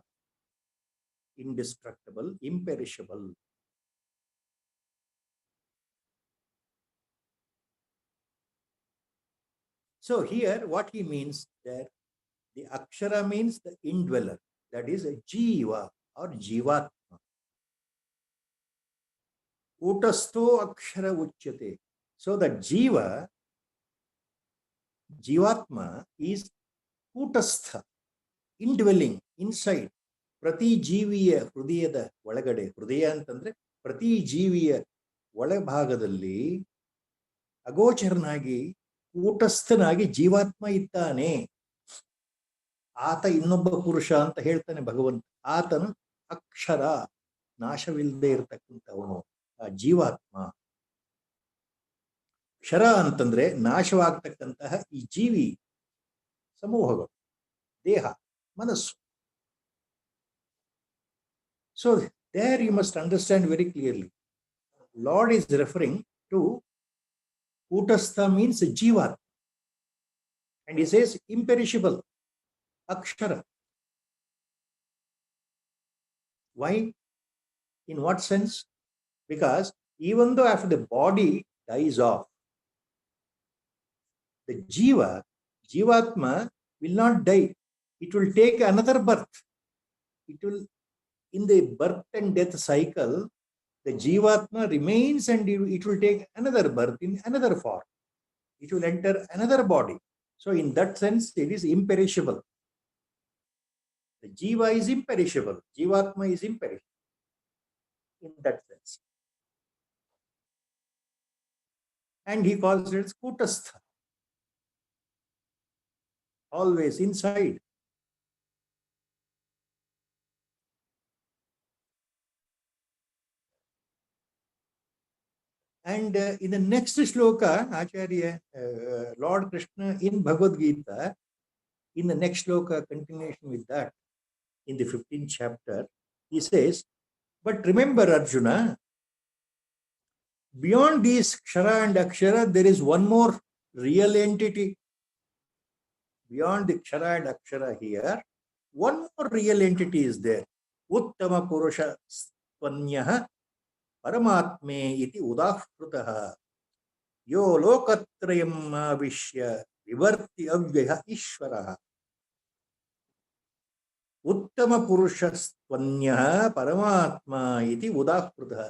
indestructible, imperishable. So here what he means there, the Akshara means the indweller, that is a Jiva or Jivatma. Kutastho Akshara Uchyate. So the Jiva, Jivatma is Kutastha, indwelling inside. ಪ್ರತಿ ಜೀವಿಯ ಹೃದಯದ ಒಳಗಡೆ, ಹೃದಯ ಅಂತಂದ್ರೆ ಪ್ರತಿ ಜೀವಿಯ ಒಳಭಾಗದಲ್ಲಿ ಅಗೋಚರನಾಗಿ ಕೂಟಸ್ಥನಾಗಿ ಜೀವಾತ್ಮ ಇದ್ದಾನೆ. ಆತ ಇನ್ನೊಬ್ಬ ಪುರುಷ ಅಂತ ಹೇಳ್ತಾನೆ ಭಗವಂತ. ಆತನು ಅಕ್ಷರ, ನಾಶವಿಲ್ಲದೆ ಇರತಕ್ಕಂಥವನು, ಆ ಜೀವಾತ್ಮ. ಕ್ಷರ ಅಂತಂದ್ರೆ ನಾಶವಾಗ್ತಕ್ಕಂತಹ ಈ ಜೀವಿ ಸಮೂಹಗಳು, ದೇಹ, ಮನಸ್ಸು. So there you must understand very clearly. Lord is referring to Kutastha means Jivat. And he says imperishable, Akshara. Why? In what sense? Because even though after the body dies off, the Jiva, Jivatma will not die. It will take another birth. It will, in the birth and death cycle, the Jivatma remains and it will take another birth in another form. It will enter another body. So in that sense, it is imperishable. The Jiva is imperishable. Jivatma is imperishable. In that sense. And he calls it Kutastha. Always inside. And in the next shloka, Acharya, Lord Krishna in Bhagavad Gita, in the next shloka, continuation with that, in the 15th chapter, he says, but remember Arjuna, beyond these Kshara and Akshara, there is one more real entity. Beyond the Kshara and Akshara here, one more real entity is there. Uttama Purusha Svanyaha Paramatme iti Udahkrutaha Yo Lokatrayam Vishya Vivarti Avyaya Ishvaraha. Uttama Purusha Svanyaha Paramatma iti Udahkrutaha.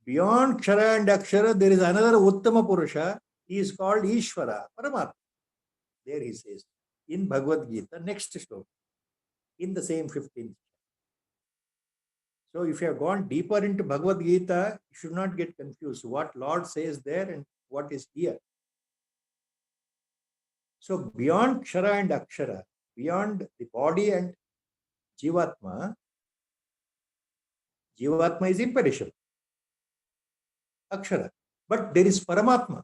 Beyond Kshara and Akshara, there is another Uttama Purusha. He is called Ishvara, Paramatma. There he says, in Bhagavad Gita, next shloka, in the same 15th. So if you have gone deeper into Bhagavad Gita, you should not get confused what Lord says there and what is here. So beyond Kshara and Akshara, beyond the body and Jivatma, Jivatma is imperishable, Akshara. But there is Paramatma,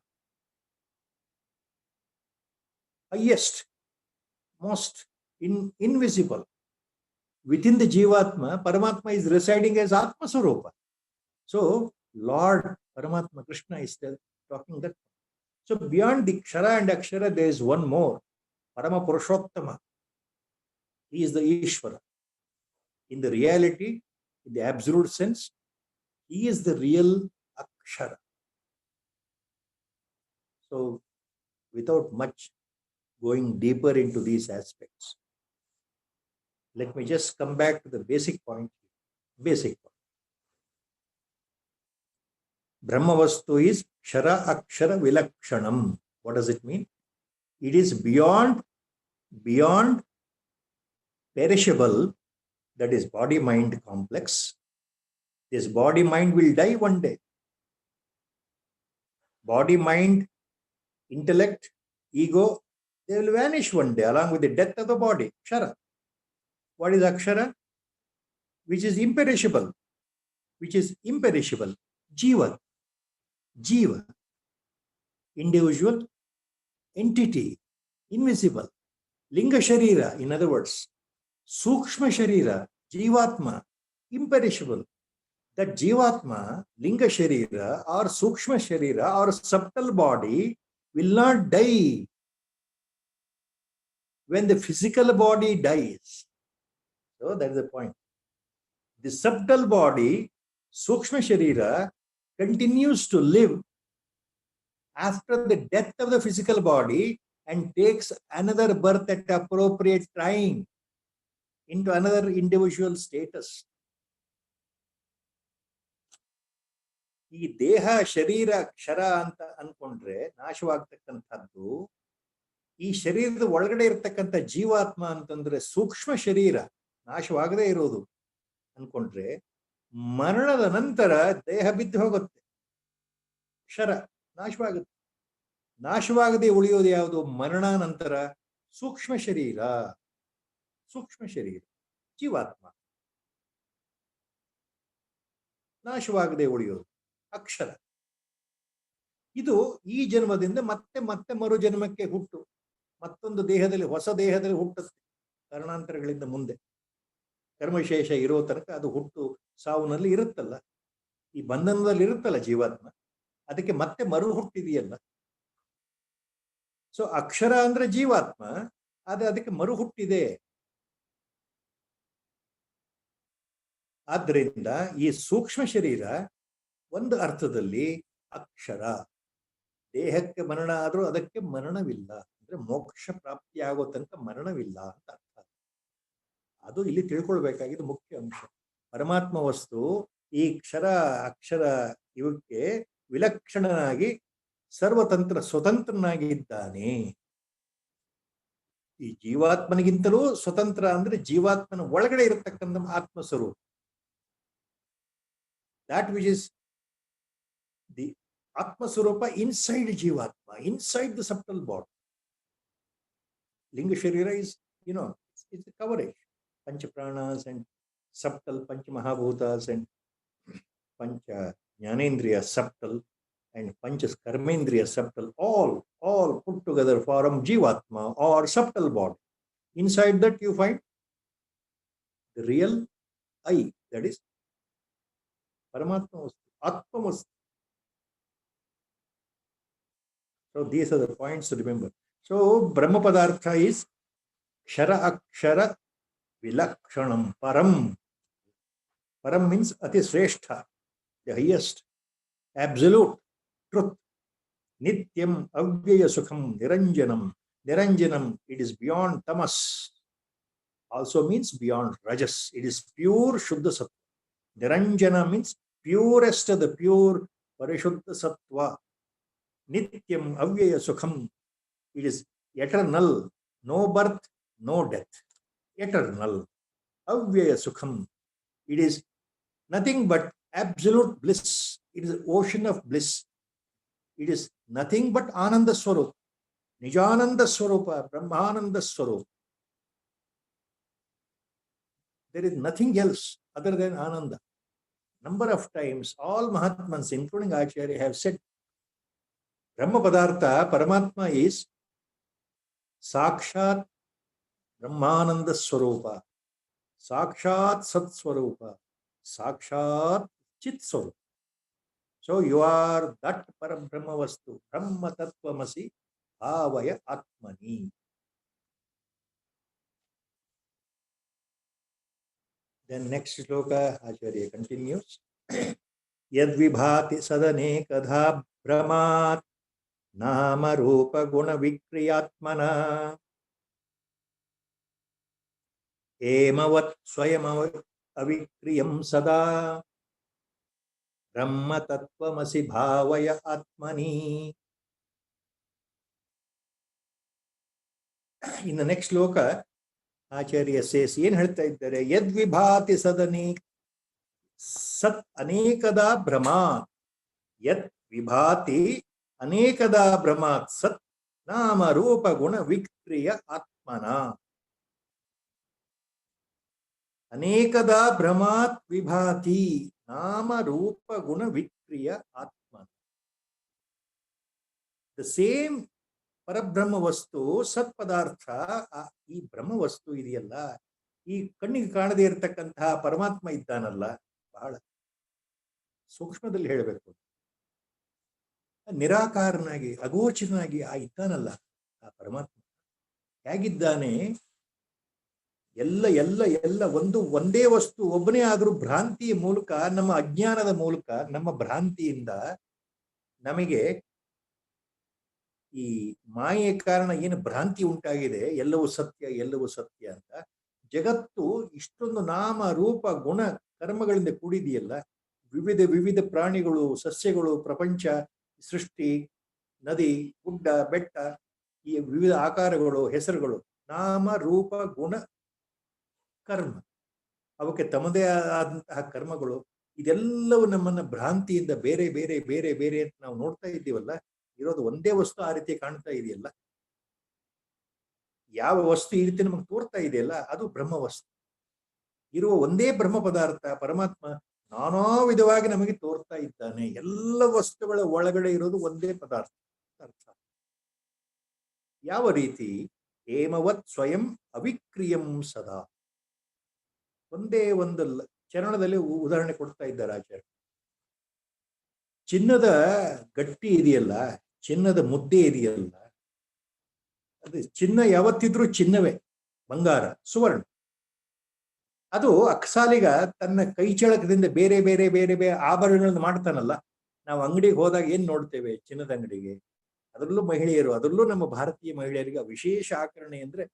highest, most invisible. Within the Jivatma, Paramatma is residing as Atma Swarupa. So Lord Paramatma Krishna is still talking that. So beyond the Kshara and Akshara, there is one more, Parama Purushottama. He is the Ishvara. In the reality, in the absolute sense, he is the real Akshara. So without much going deeper into these aspects, let me just come back to the basic point. Basic point. Brahmavastu is Kshara Akshara Vilakshanam. What does it mean? It is beyond perishable, that is body-mind complex. This body-mind will die one day. Body-mind, intellect, ego, they will vanish one day along with the death of the body. Kshara. What is Akshara? Which is imperishable. Jiva. Individual, entity, invisible. Linga Sharira, in other words. Sukshma Sharira, Jivatma, imperishable. That Jivatma, Linga Sharira or Sukshma Sharira or subtle body will not die when the physical body dies. So that is the point. The subtle body, Sukshma Sharira, continues to live after the death of the physical body and takes another birth at appropriate time into another individual status. ಈ ದೇಹ ಶರೀರ ಕ್ಷರ ಅಂತ ಅನ್ಕೊಂಡ್ರೆ ನಾಶವಾಗ್ತಕ್ಕಂಥದ್ದು, ಈ ಶರೀರದ ಒಳಗಡೆ ಇರ್ತಕ್ಕಂಥ ಜೀವಾತ್ಮ ಅಂತಂದ್ರೆ ಸೂಕ್ಷ್ಮ ಶರೀರ ನಾಶವಾಗದೇ ಇರೋದು ಅನ್ಕೊಂಡ್ರೆ ಮರಣದ ನಂತರ ದೇಹ ಬಿದ್ದು ಹೋಗುತ್ತೆ, ಕ್ಷರ ನಾಶವಾಗುತ್ತೆ. ನಾಶವಾಗದೆ ಉಳಿಯೋದು ಯಾವುದು? ಮರಣ ನಂತರ ಸೂಕ್ಷ್ಮ ಶರೀರ, ಜೀವಾತ್ಮ ನಾಶವಾಗದೆ ಉಳಿಯೋದು ಅಕ್ಷರ. ಇದು ಈ ಜನ್ಮದಿಂದ ಮತ್ತೆ ಮತ್ತೆ ಮರು ಜನ್ಮಕ್ಕೆ ಹುಟ್ಟು, ಮತ್ತೊಂದು ದೇಹದಲ್ಲಿ, ಹೊಸ ದೇಹದಲ್ಲಿ ಹುಟ್ಟುತ್ತೆ ಕಾರಣಾಂತರಗಳಿಂದ ಮುಂದೆ. ಕರ್ಮಶೇಷ ಇರೋ ತನಕ ಅದು ಹುಟ್ಟು ಸಾವುನಲ್ಲಿ ಇರುತ್ತಲ್ಲ, ಈ ಬಂಧನದಲ್ಲಿ ಇರುತ್ತಲ್ಲ ಜೀವಾತ್ಮ, ಅದಕ್ಕೆ ಮತ್ತೆ ಮರು ಹುಟ್ಟಿದೆಯಲ್ಲ. ಸೊ ಅಕ್ಷರ ಅಂದ್ರೆ ಜೀವಾತ್ಮ, ಅದಕ್ಕೆ ಮರು ಹುಟ್ಟಿದೆ. ಆದ್ದರಿಂದ ಈ ಸೂಕ್ಷ್ಮ ಶರೀರ ಒಂದು ಅರ್ಥದಲ್ಲಿ ಅಕ್ಷರ. ದೇಹಕ್ಕೆ ಮರಣ ಆದ್ರೂ ಅದಕ್ಕೆ ಮರಣವಿಲ್ಲ, ಅಂದ್ರೆ ಮೋಕ್ಷ ಪ್ರಾಪ್ತಿಯಾಗೋ ತನಕ ಮರಣವಿಲ್ಲ ಅಂತ ಅರ್ಥ. ಅದು ಇಲ್ಲಿ ತಿಳ್ಕೊಳ್ಬೇಕಾಗಿದ್ದು ಮುಖ್ಯ ಅಂಶ. ಪರಮಾತ್ಮ ವಸ್ತು ಈ ಕ್ಷರ ಅಕ್ಷರ ಇವಕ್ಕೆ ವಿಲಕ್ಷಣನಾಗಿ ಸರ್ವತಂತ್ರ ಸ್ವತಂತ್ರನಾಗಿ ಇದ್ದಾನೆ. ಈ ಜೀವಾತ್ಮನಿಗಿಂತಲೂ ಸ್ವತಂತ್ರ ಅಂದ್ರೆ ಜೀವಾತ್ಮನ ಒಳಗಡೆ ಇರತಕ್ಕಂಥ ಆತ್ಮಸ್ವರೂಪ. That which is the Atma Swarupa inside Jivatma, inside the subtle body. Linga Sharira is, it's a coverage. Pancha Pranas and subtle Pancha Mahabhutas and Pancha Jnanendriya subtle and Pancha Karmendriya subtle, all put together form Jivatma or subtle body. Inside that you find the real I, that is Paramatma Vastu, Atma Vastu. So these are the points to remember. So Brahma Padartha is Kshara Akshara Vilakshanam Param. Param means Ati Sreshtha, the highest, absolute truth. Nityam Avyaya Sukham Niranjanam. Niranjanam, it is beyond tamas. Also means beyond rajas. It is pure Shuddha Sattva. Niranjana means purest of the pure Parishuddha Sattva. Nityam Avyaya Sukham. It is eternal. No birth, no death. Eternal. Avyaya Sukham. It is nothing but absolute bliss. It is an ocean of bliss. It is nothing but Ananda Swarupa. Nijananda Swarupa. Brahmananda Swarupa. There is nothing else other than Ananda. Number of times, all Mahatmans, including Acharya, have said, Brahma Padartha, Paramatma is Sakshat Brahmananda Swarupa, Sakshat Sat Swarupa, Sakshat Chit Swarupa. So you are that Parabrahma Vastu, Brahma Tattvamasi, Bhavaya Atmani. Then next sloka, Acharya continues. Yadvibhati sadane kadha brahmat nama rupa guna vikriyatmana emavat swayam avikriyam sada ಬ್ರಹ್ಮ ತತ್ವಮಸಿ ಭಾವಯ ಆತ್ಮನಿ. ಇನ್ನು next ಶ್ಲೋಕ ಆಚಾರ್ಯ says ಏನ್ ಹೇಳ್ತಾ ಇದ್ದಾರೆ? ಯದ್ವಿಭಾತಿ ಸದನಿ ಸತ್ ಅನೇಕದಾ ಭ್ರಮಾತ್, ಯತ್ ವಿಭಾತಿ ಅನೇಕದಾ ಭ್ರಮಾತ್ ಸತ್ ನಾಮ ರೂಪ ಗುಣ ವಿಕ್ರಿಯ ಆತ್ಮನ. ಅನೇಕದಾ ಭ್ರಮಾತ್ ವಿಭಾತಿ ನಾಮ ರೂಪ ಗುಣ ವಿಕ್ರಿಯ ಆತ್ಮನ. ದ ಸೇಮ್ ಪರಬ್ರಹ್ಮ ವಸ್ತು ಸತ್ ಪದಾರ್ಥ, ಈ ಬ್ರಹ್ಮ ವಸ್ತು ಇದೆಯಲ್ಲ, ಈ ಕಣ್ಣಿಗೆ ಕಾಣದೇ ಇರತಕ್ಕಂತಹ ಪರಮಾತ್ಮ ಇದ್ದಾನಲ್ಲ, ಬಹಳ ಸೂಕ್ಷ್ಮದಲ್ಲಿ ಹೇಳಬೇಕು, ನಿರಾಕಾರನಾಗಿ ಅಗೋಚರನಾಗಿ ಇದ್ದಾನಲ್ಲ ಆ ಪರಮಾತ್ಮ ಹೇಗಿದ್ದಾನೆ? ಎಲ್ಲ ಎಲ್ಲ ಎಲ್ಲ ಒಂದೇ ವಸ್ತು ಒಬ್ಬನೇ ಆದರೂ ಭ್ರಾಂತಿಯ ಮೂಲಕ, ನಮ್ಮ ಅಜ್ಞಾನದ ಮೂಲಕ, ನಮ್ಮ ಭ್ರಾಂತಿಯಿಂದ ನಮಗೆ ಈ ಮಾಯೆಯ ಕಾರಣ ಏನು ಭ್ರಾಂತಿ ಉಂಟಾಗಿದೆ, ಎಲ್ಲವೂ ಸತ್ಯ ಎಲ್ಲವೂ ಸತ್ಯ ಅಂತ, ಜಗತ್ತು ಇಷ್ಟೊಂದು ನಾಮ ರೂಪ ಗುಣ ಕರ್ಮಗಳಿಂದ ಕೂಡಿದೆಯಲ್ಲ, ವಿವಿಧ ವಿವಿಧ ಪ್ರಾಣಿಗಳು, ಸಸ್ಯಗಳು, ಪ್ರಪಂಚ, ಸೃಷ್ಟಿ, ನದಿ, ಗುಡ್ಡ, ಬೆಟ್ಟ, ಈ ವಿವಿಧ ಆಕಾರಗಳು, ಹೆಸರುಗಳು, ನಾಮ ರೂಪ ಗುಣ ಕರ್ಮ, ಅವಕ್ಕೆ ತಮ್ಮದೇ ಆದಂತಹ ಕರ್ಮಗಳು, ಇದೆಲ್ಲವೂ ನಮ್ಮನ್ನ ಭ್ರಾಂತಿಯಿಂದ ಬೇರೆ ಬೇರೆ ಬೇರೆ ಬೇರೆ ಅಂತ ನಾವು ನೋಡ್ತಾ ಇದ್ದೀವಲ್ಲ, ಇರೋದು ಒಂದೇ ವಸ್ತು ಆ ರೀತಿ ಕಾಣ್ತಾ ಇದೆಯಲ್ಲ, ಯಾವ ವಸ್ತು ಈ ರೀತಿ ನಮಗೆ ತೋರ್ತಾ ಇದೆಯಲ್ಲ ಅದು ಬ್ರಹ್ಮ ವಸ್ತು. ಇರುವ ಒಂದೇ ಬ್ರಹ್ಮ ಪದಾರ್ಥ ಪರಮಾತ್ಮ ನಾನಾ ವಿಧವಾಗಿ ನಮಗೆ ತೋರ್ತಾ ಇದ್ದಾನೆ. ಎಲ್ಲ ವಸ್ತುಗಳ ಒಳಗಡೆ ಇರೋದು ಒಂದೇ ಪದಾರ್ಥ. ಅರ್ಥ ಯಾವ ರೀತಿ? ಹೇಮವತ್ ಸ್ವಯಂ ಅವಿಕ್ರಿಯಂ ಸದಾ. ಒಂದೇ ಒಂದು ಚರಣದಲ್ಲಿ ಉದಾಹರಣೆ ಕೊಡ್ತಾ ಇದ್ದಾರೆ ಆಚಾರ್ಯ. ಚಿನ್ನದ ಗಟ್ಟಿ ಇದೆಯಲ್ಲ, ಚಿನ್ನದ ಮುದ್ದೆ ಇದೆಯಲ್ಲ, ಅದು ಚಿನ್ನ ಯಾವತ್ತಿದ್ರೂ ಚಿನ್ನವೇ, ಬಂಗಾರ, ಸುವರ್ಣ. ಅದು ಅಕ್ಸಾಲಿಗ ತನ್ನ ಕೈ ಚಳಕದಿಂದ ಬೇರೆ ಬೇರೆ ಬೇರೆ ಬೇರೆ ಆಭರಣಗಳನ್ನು ಮಾಡ್ತಾನಲ್ಲ. ನಾವು ಅಂಗಡಿಗೆ ಹೋದಾಗ ಏನ್ ನೋಡ್ತೇವೆ? ಚಿನ್ನದ ಅಂಗಡಿಗೆ, ಅದರಲ್ಲೂ ಮಹಿಳೆಯರು, ಅದರಲ್ಲೂ ನಮ್ಮ ಭಾರತೀಯ ಮಹಿಳೆಯರಿಗೆ ವಿಶೇಷ ಆಕರಣೆ ಅಂದ್ರೆ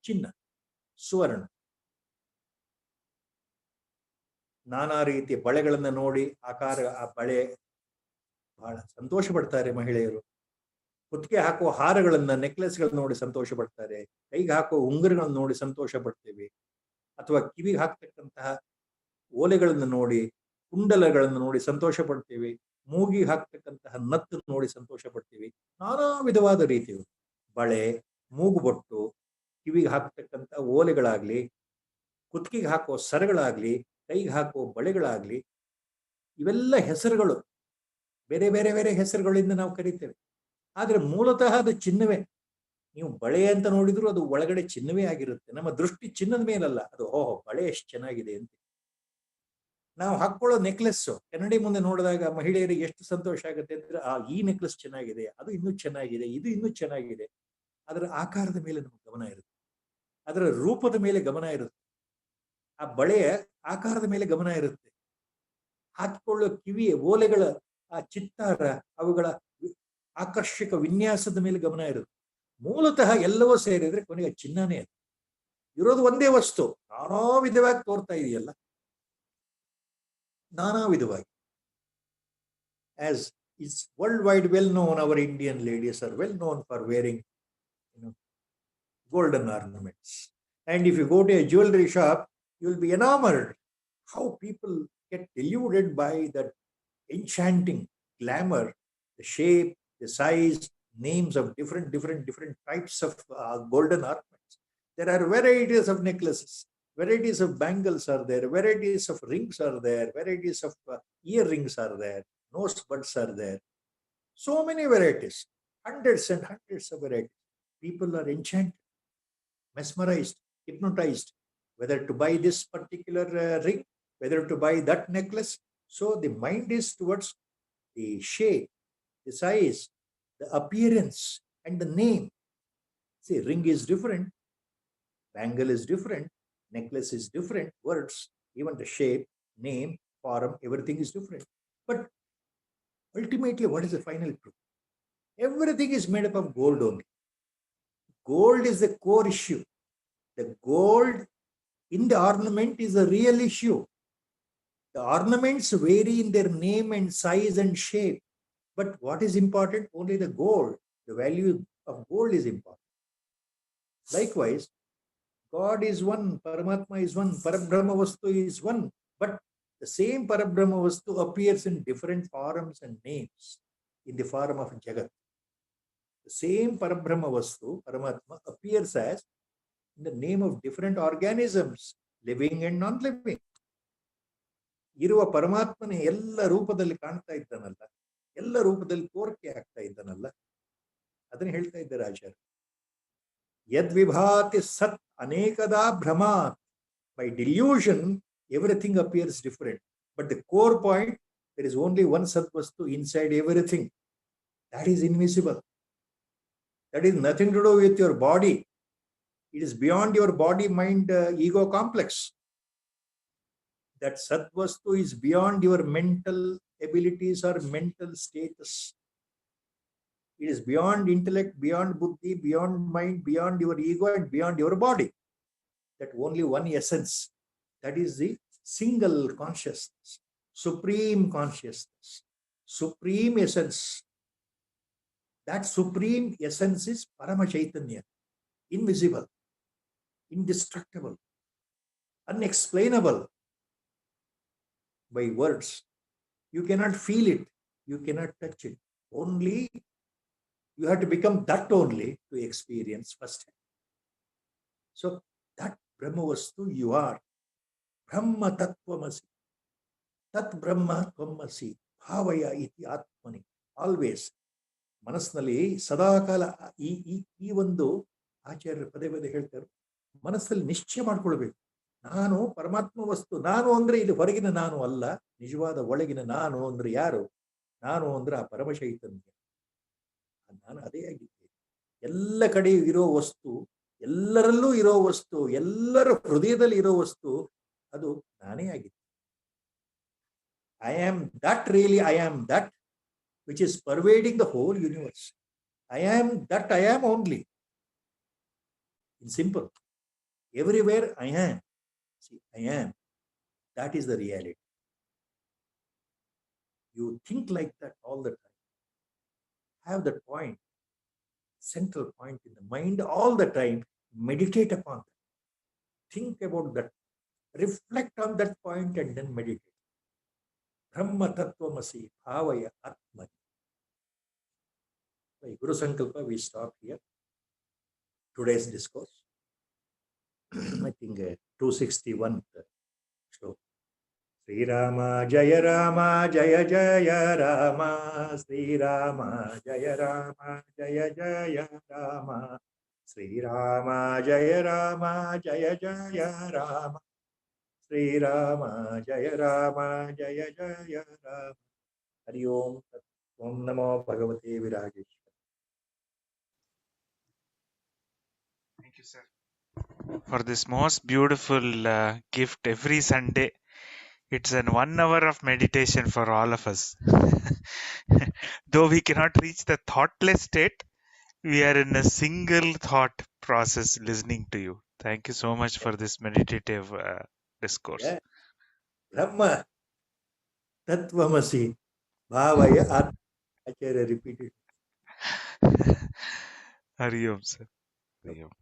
ಚಿನ್ನ, ಸುವರ್ಣ. ನಾನಾ ರೀತಿಯ ಬಳೆಗಳನ್ನ ನೋಡಿ ಆಕಾರ, ಆ ಬಳೆ ಬಹಳ ಸಂತೋಷ ಪಡ್ತಾರೆ ಮಹಿಳೆಯರು. ಕುತ್ತಿಗೆ ಹಾಕುವ ಹಾರಗಳನ್ನ, ನೆಕ್ಲೆಸ್ಗಳನ್ನ ನೋಡಿ ಸಂತೋಷ ಪಡ್ತಾರೆ. ಕೈಗೆ ಹಾಕುವ ಉಂಗುರಗಳನ್ನ ನೋಡಿ ಸಂತೋಷ ಪಡ್ತೇವೆ. ಅಥವಾ ಕಿವಿಗೆ ಹಾಕ್ತಕ್ಕಂತಹ ಓಲೆಗಳನ್ನು ನೋಡಿ, ಕುಂಡಲಗಳನ್ನು ನೋಡಿ ಸಂತೋಷ ಪಡ್ತೇವೆ. ಮೂಗಿಗೆ ಹಾಕ್ತಕ್ಕಂತಹ ನತ್ತು ನೋಡಿ ಸಂತೋಷ ಪಡ್ತೀವಿ. ನಾನಾ ವಿಧವಾದ ರೀತಿಯು ಬಳೆ, ಮೂಗುಬೊಟ್ಟು, ಕಿವಿಗೆ ಹಾಕ್ತಕ್ಕಂಥ ಓಲೆಗಳಾಗ್ಲಿ, ಕುತ್ತಿಗೆಗೆ ಹಾಕುವ ಸರಗಳಾಗ್ಲಿ, ಕೈಗೆ ಹಾಕುವ ಬಳೆಗಳಾಗ್ಲಿ, ಇವೆಲ್ಲ ಹೆಸರುಗಳು, ಬೇರೆ ಬೇರೆ ಬೇರೆ ಹೆಸರುಗಳಿಂದ ನಾವು ಕರಿತೇವೆ. ಆದ್ರೆ ಮೂಲತಃ ಅದು ಚಿನ್ನವೇ. ನೀವು ಬಳೆ ಅಂತ ನೋಡಿದ್ರು ಅದು ಒಳಗಡೆ ಚಿನ್ನವೇ ಆಗಿರುತ್ತೆ. ನಮ್ಮ ದೃಷ್ಟಿ ಚಿನ್ನದ ಮೇಲಲ್ಲ, ಅದು ಓಹೋ ಬಳೆ ಎಷ್ಟು ಚೆನ್ನಾಗಿದೆ ಅಂತ. ನಾವು ಹಾಕೊಳ್ಳೋ ನೆಕ್ಲೆಸ್ ಕನ್ನಡಿ ಮುಂದೆ ನೋಡಿದಾಗ ಮಹಿಳೆಯರಿಗೆ ಎಷ್ಟು ಸಂತೋಷ ಆಗುತ್ತೆ ಅಂದ್ರೆ, ಈ ನೆಕ್ಲೆಸ್ ಚೆನ್ನಾಗಿದೆ, ಅದು ಇನ್ನೂ ಚೆನ್ನಾಗಿದೆ, ಇದು ಇನ್ನೂ ಚೆನ್ನಾಗಿದೆ. ಅದರ ಆಕಾರದ ಮೇಲೆ ನಮಗೆ ಗಮನ ಇರುತ್ತೆ, ಅದರ ರೂಪದ ಮೇಲೆ ಗಮನ ಇರುತ್ತೆ, ಆ ಬಳೆಯ ಆಕಾರದ ಮೇಲೆ ಗಮನ ಇರುತ್ತೆ. ಹಾಕಿಕೊಳ್ಳೋ ಕಿವಿಯ ಓಲೆಗಳ ಆ ಚಿತ್ತಾರ, ಅವುಗಳ ಆಕರ್ಷಕ ವಿನ್ಯಾಸದ ಮೇಲೆ ಗಮನ ಇರುತ್ತೆ. ಮೂಲತಃ ಎಲ್ಲವೂ ಸೇರಿದ್ರೆ ಕೊನೆಗೆ ಚಿನ್ನನೇ ಅದು. ಇರೋದು ಒಂದೇ ವಸ್ತು, ನಾನಾ ವಿಧವಾಗಿ ತೋರ್ತಾ ಇದೆಯಲ್ಲ, ನಾನಾ ವಿಧವಾಗಿ. As it's world wide well known, our Indian ladies are well known for varying golden ornaments. And if you go to a jewelry shop, you will be enamored how people get deluded by that enchanting glamour, the shape, the size, names of different types of golden ornaments. There are varieties of necklaces, varieties of bangles are there, varieties of rings are there, varieties of earrings are there, nose buds are there. So many varieties, hundreds and hundreds of varieties. People are enchanted, mesmerized, hypnotized, whether to buy this particular ring, whether to buy that necklace. So the mind is towards the shape, the size, the appearance, and the name. See, ring is different, bangle is different, necklace is different, words, even the shape, name, form, everything is different. But ultimately, what is the final truth? Everything is made up of gold only. Gold is the core issue. The gold in the ornament is a real issue. The ornaments vary in their name and size and shape. But what is important? Only the gold. The value of gold is important. Likewise, God is one, Paramatma is one, Parabrahma Vastu is one. But the same Parabrahma Vastu appears in different forms and names in the form of Jagat. The same Parabrahma Vastu, Paramatma, appears as in the name of different organisms, living and non-living. ಇರುವ ಪರಮಾತ್ಮನೇ ಎಲ್ಲ ರೂಪದಲ್ಲಿ ಕಾಣ್ತಾ ಇದ್ದಾನಲ್ಲ, ಎಲ್ಲ ರೂಪದಲ್ಲಿ ತೋರಿಕೆ ಆಗ್ತಾ ಇದ್ದಾನಲ್ಲ, ಅದನ್ನ ಹೇಳ್ತಾ ಇದ್ದಾರೆ ಆಚಾರ್ಯ. ಯದ್ವಿಭಾತಿ ಸತ್ ಅನೇಕದಾ ಭ್ರಮಾತ್. By delusion, everything appears different. But the core point, there is only one Satvastu inside everything. That is invisible. That is nothing to do with your body. It is beyond your body, mind, ego complex. That Satvastu is beyond your mental abilities or mental status. It is beyond intellect, beyond buddhi, beyond mind, beyond your ego, and beyond your body. That only one essence. That is the single consciousness, supreme consciousness, supreme essence. That supreme essence is Parama Chaitanya, invisible, indestructible, unexplainable by words. You cannot feel it, you cannot touch it. Only you have to become that only to experience firsthand. So that Brahma Vastu you are. Brahma Tattvamasi. Tat Brahma Tvamasi. Bhavaya iti Atmani. Always. ಮನಸ್ಸಿನಲ್ಲಿ ಸದಾಕಾಲ ಈ ಒಂದು ಆಚಾರ್ಯರು ಪದೇ ಪದೇ ಹೇಳ್ತಾರೆ, ಮನಸ್ಸಲ್ಲಿ ನಿಶ್ಚಯ ಮಾಡ್ಕೊಳ್ಬೇಕು, ನಾನು ಪರಮಾತ್ಮ ವಸ್ತು. ನಾನು ಅಂದ್ರೆ ಇದು ಹೊರಗಿನ ನಾನು ಅಲ್ಲ, ನಿಜವಾದ ಒಳಗಿನ ನಾನು ಅಂದ್ರೆ ಯಾರು? ನಾನು ಅಂದ್ರೆ ಆ ಪರಮಚೈತನ್ಯ. ನಾನು ಅದೇ ಆಗಿದ್ದೆ. ಎಲ್ಲ ಕಡೆ ಇರೋ ವಸ್ತು, ಎಲ್ಲರಲ್ಲೂ ಇರೋ ವಸ್ತು, ಎಲ್ಲರ ಹೃದಯದಲ್ಲಿ ಇರೋ ವಸ್ತು, ಅದು ನಾನೇ ಆಗಿದ್ದೆ. I am that, really I am that, which is pervading the whole universe. I am that I am only. In simple, everywhere I am. See, I am. That is the reality. You think like that all the time. Have that point, central point in the mind all the time. Meditate upon that. Think about that. Reflect on that point and then meditate. Brahma Tattvamasi Bhavaya Atmani. By Guru Sankalpa, we stop here. Today's discourse. I think 261. So, Sri Rama Jaya Rama Jaya Jaya Rama, Sri Rama Jaya Rama Jaya Jaya Rama, Sri Rama Jaya Rama Jaya Jaya Rama, Sri Rama Jaya Rama Jaya Jaya Rama. Hari Om. Om Namo Bhagavate Virageshwara. Thank you, sir, for this most beautiful gift every Sunday. It's an 1 hour of meditation for all of us. Though we cannot reach the thoughtless state, we are in a single thought process listening to you. Thank you so much for this meditative discourse. Yeah. Brahma Tattvamasi Bhavaya Atma. Acharya repeated. Hari Om, sir. Hari Om.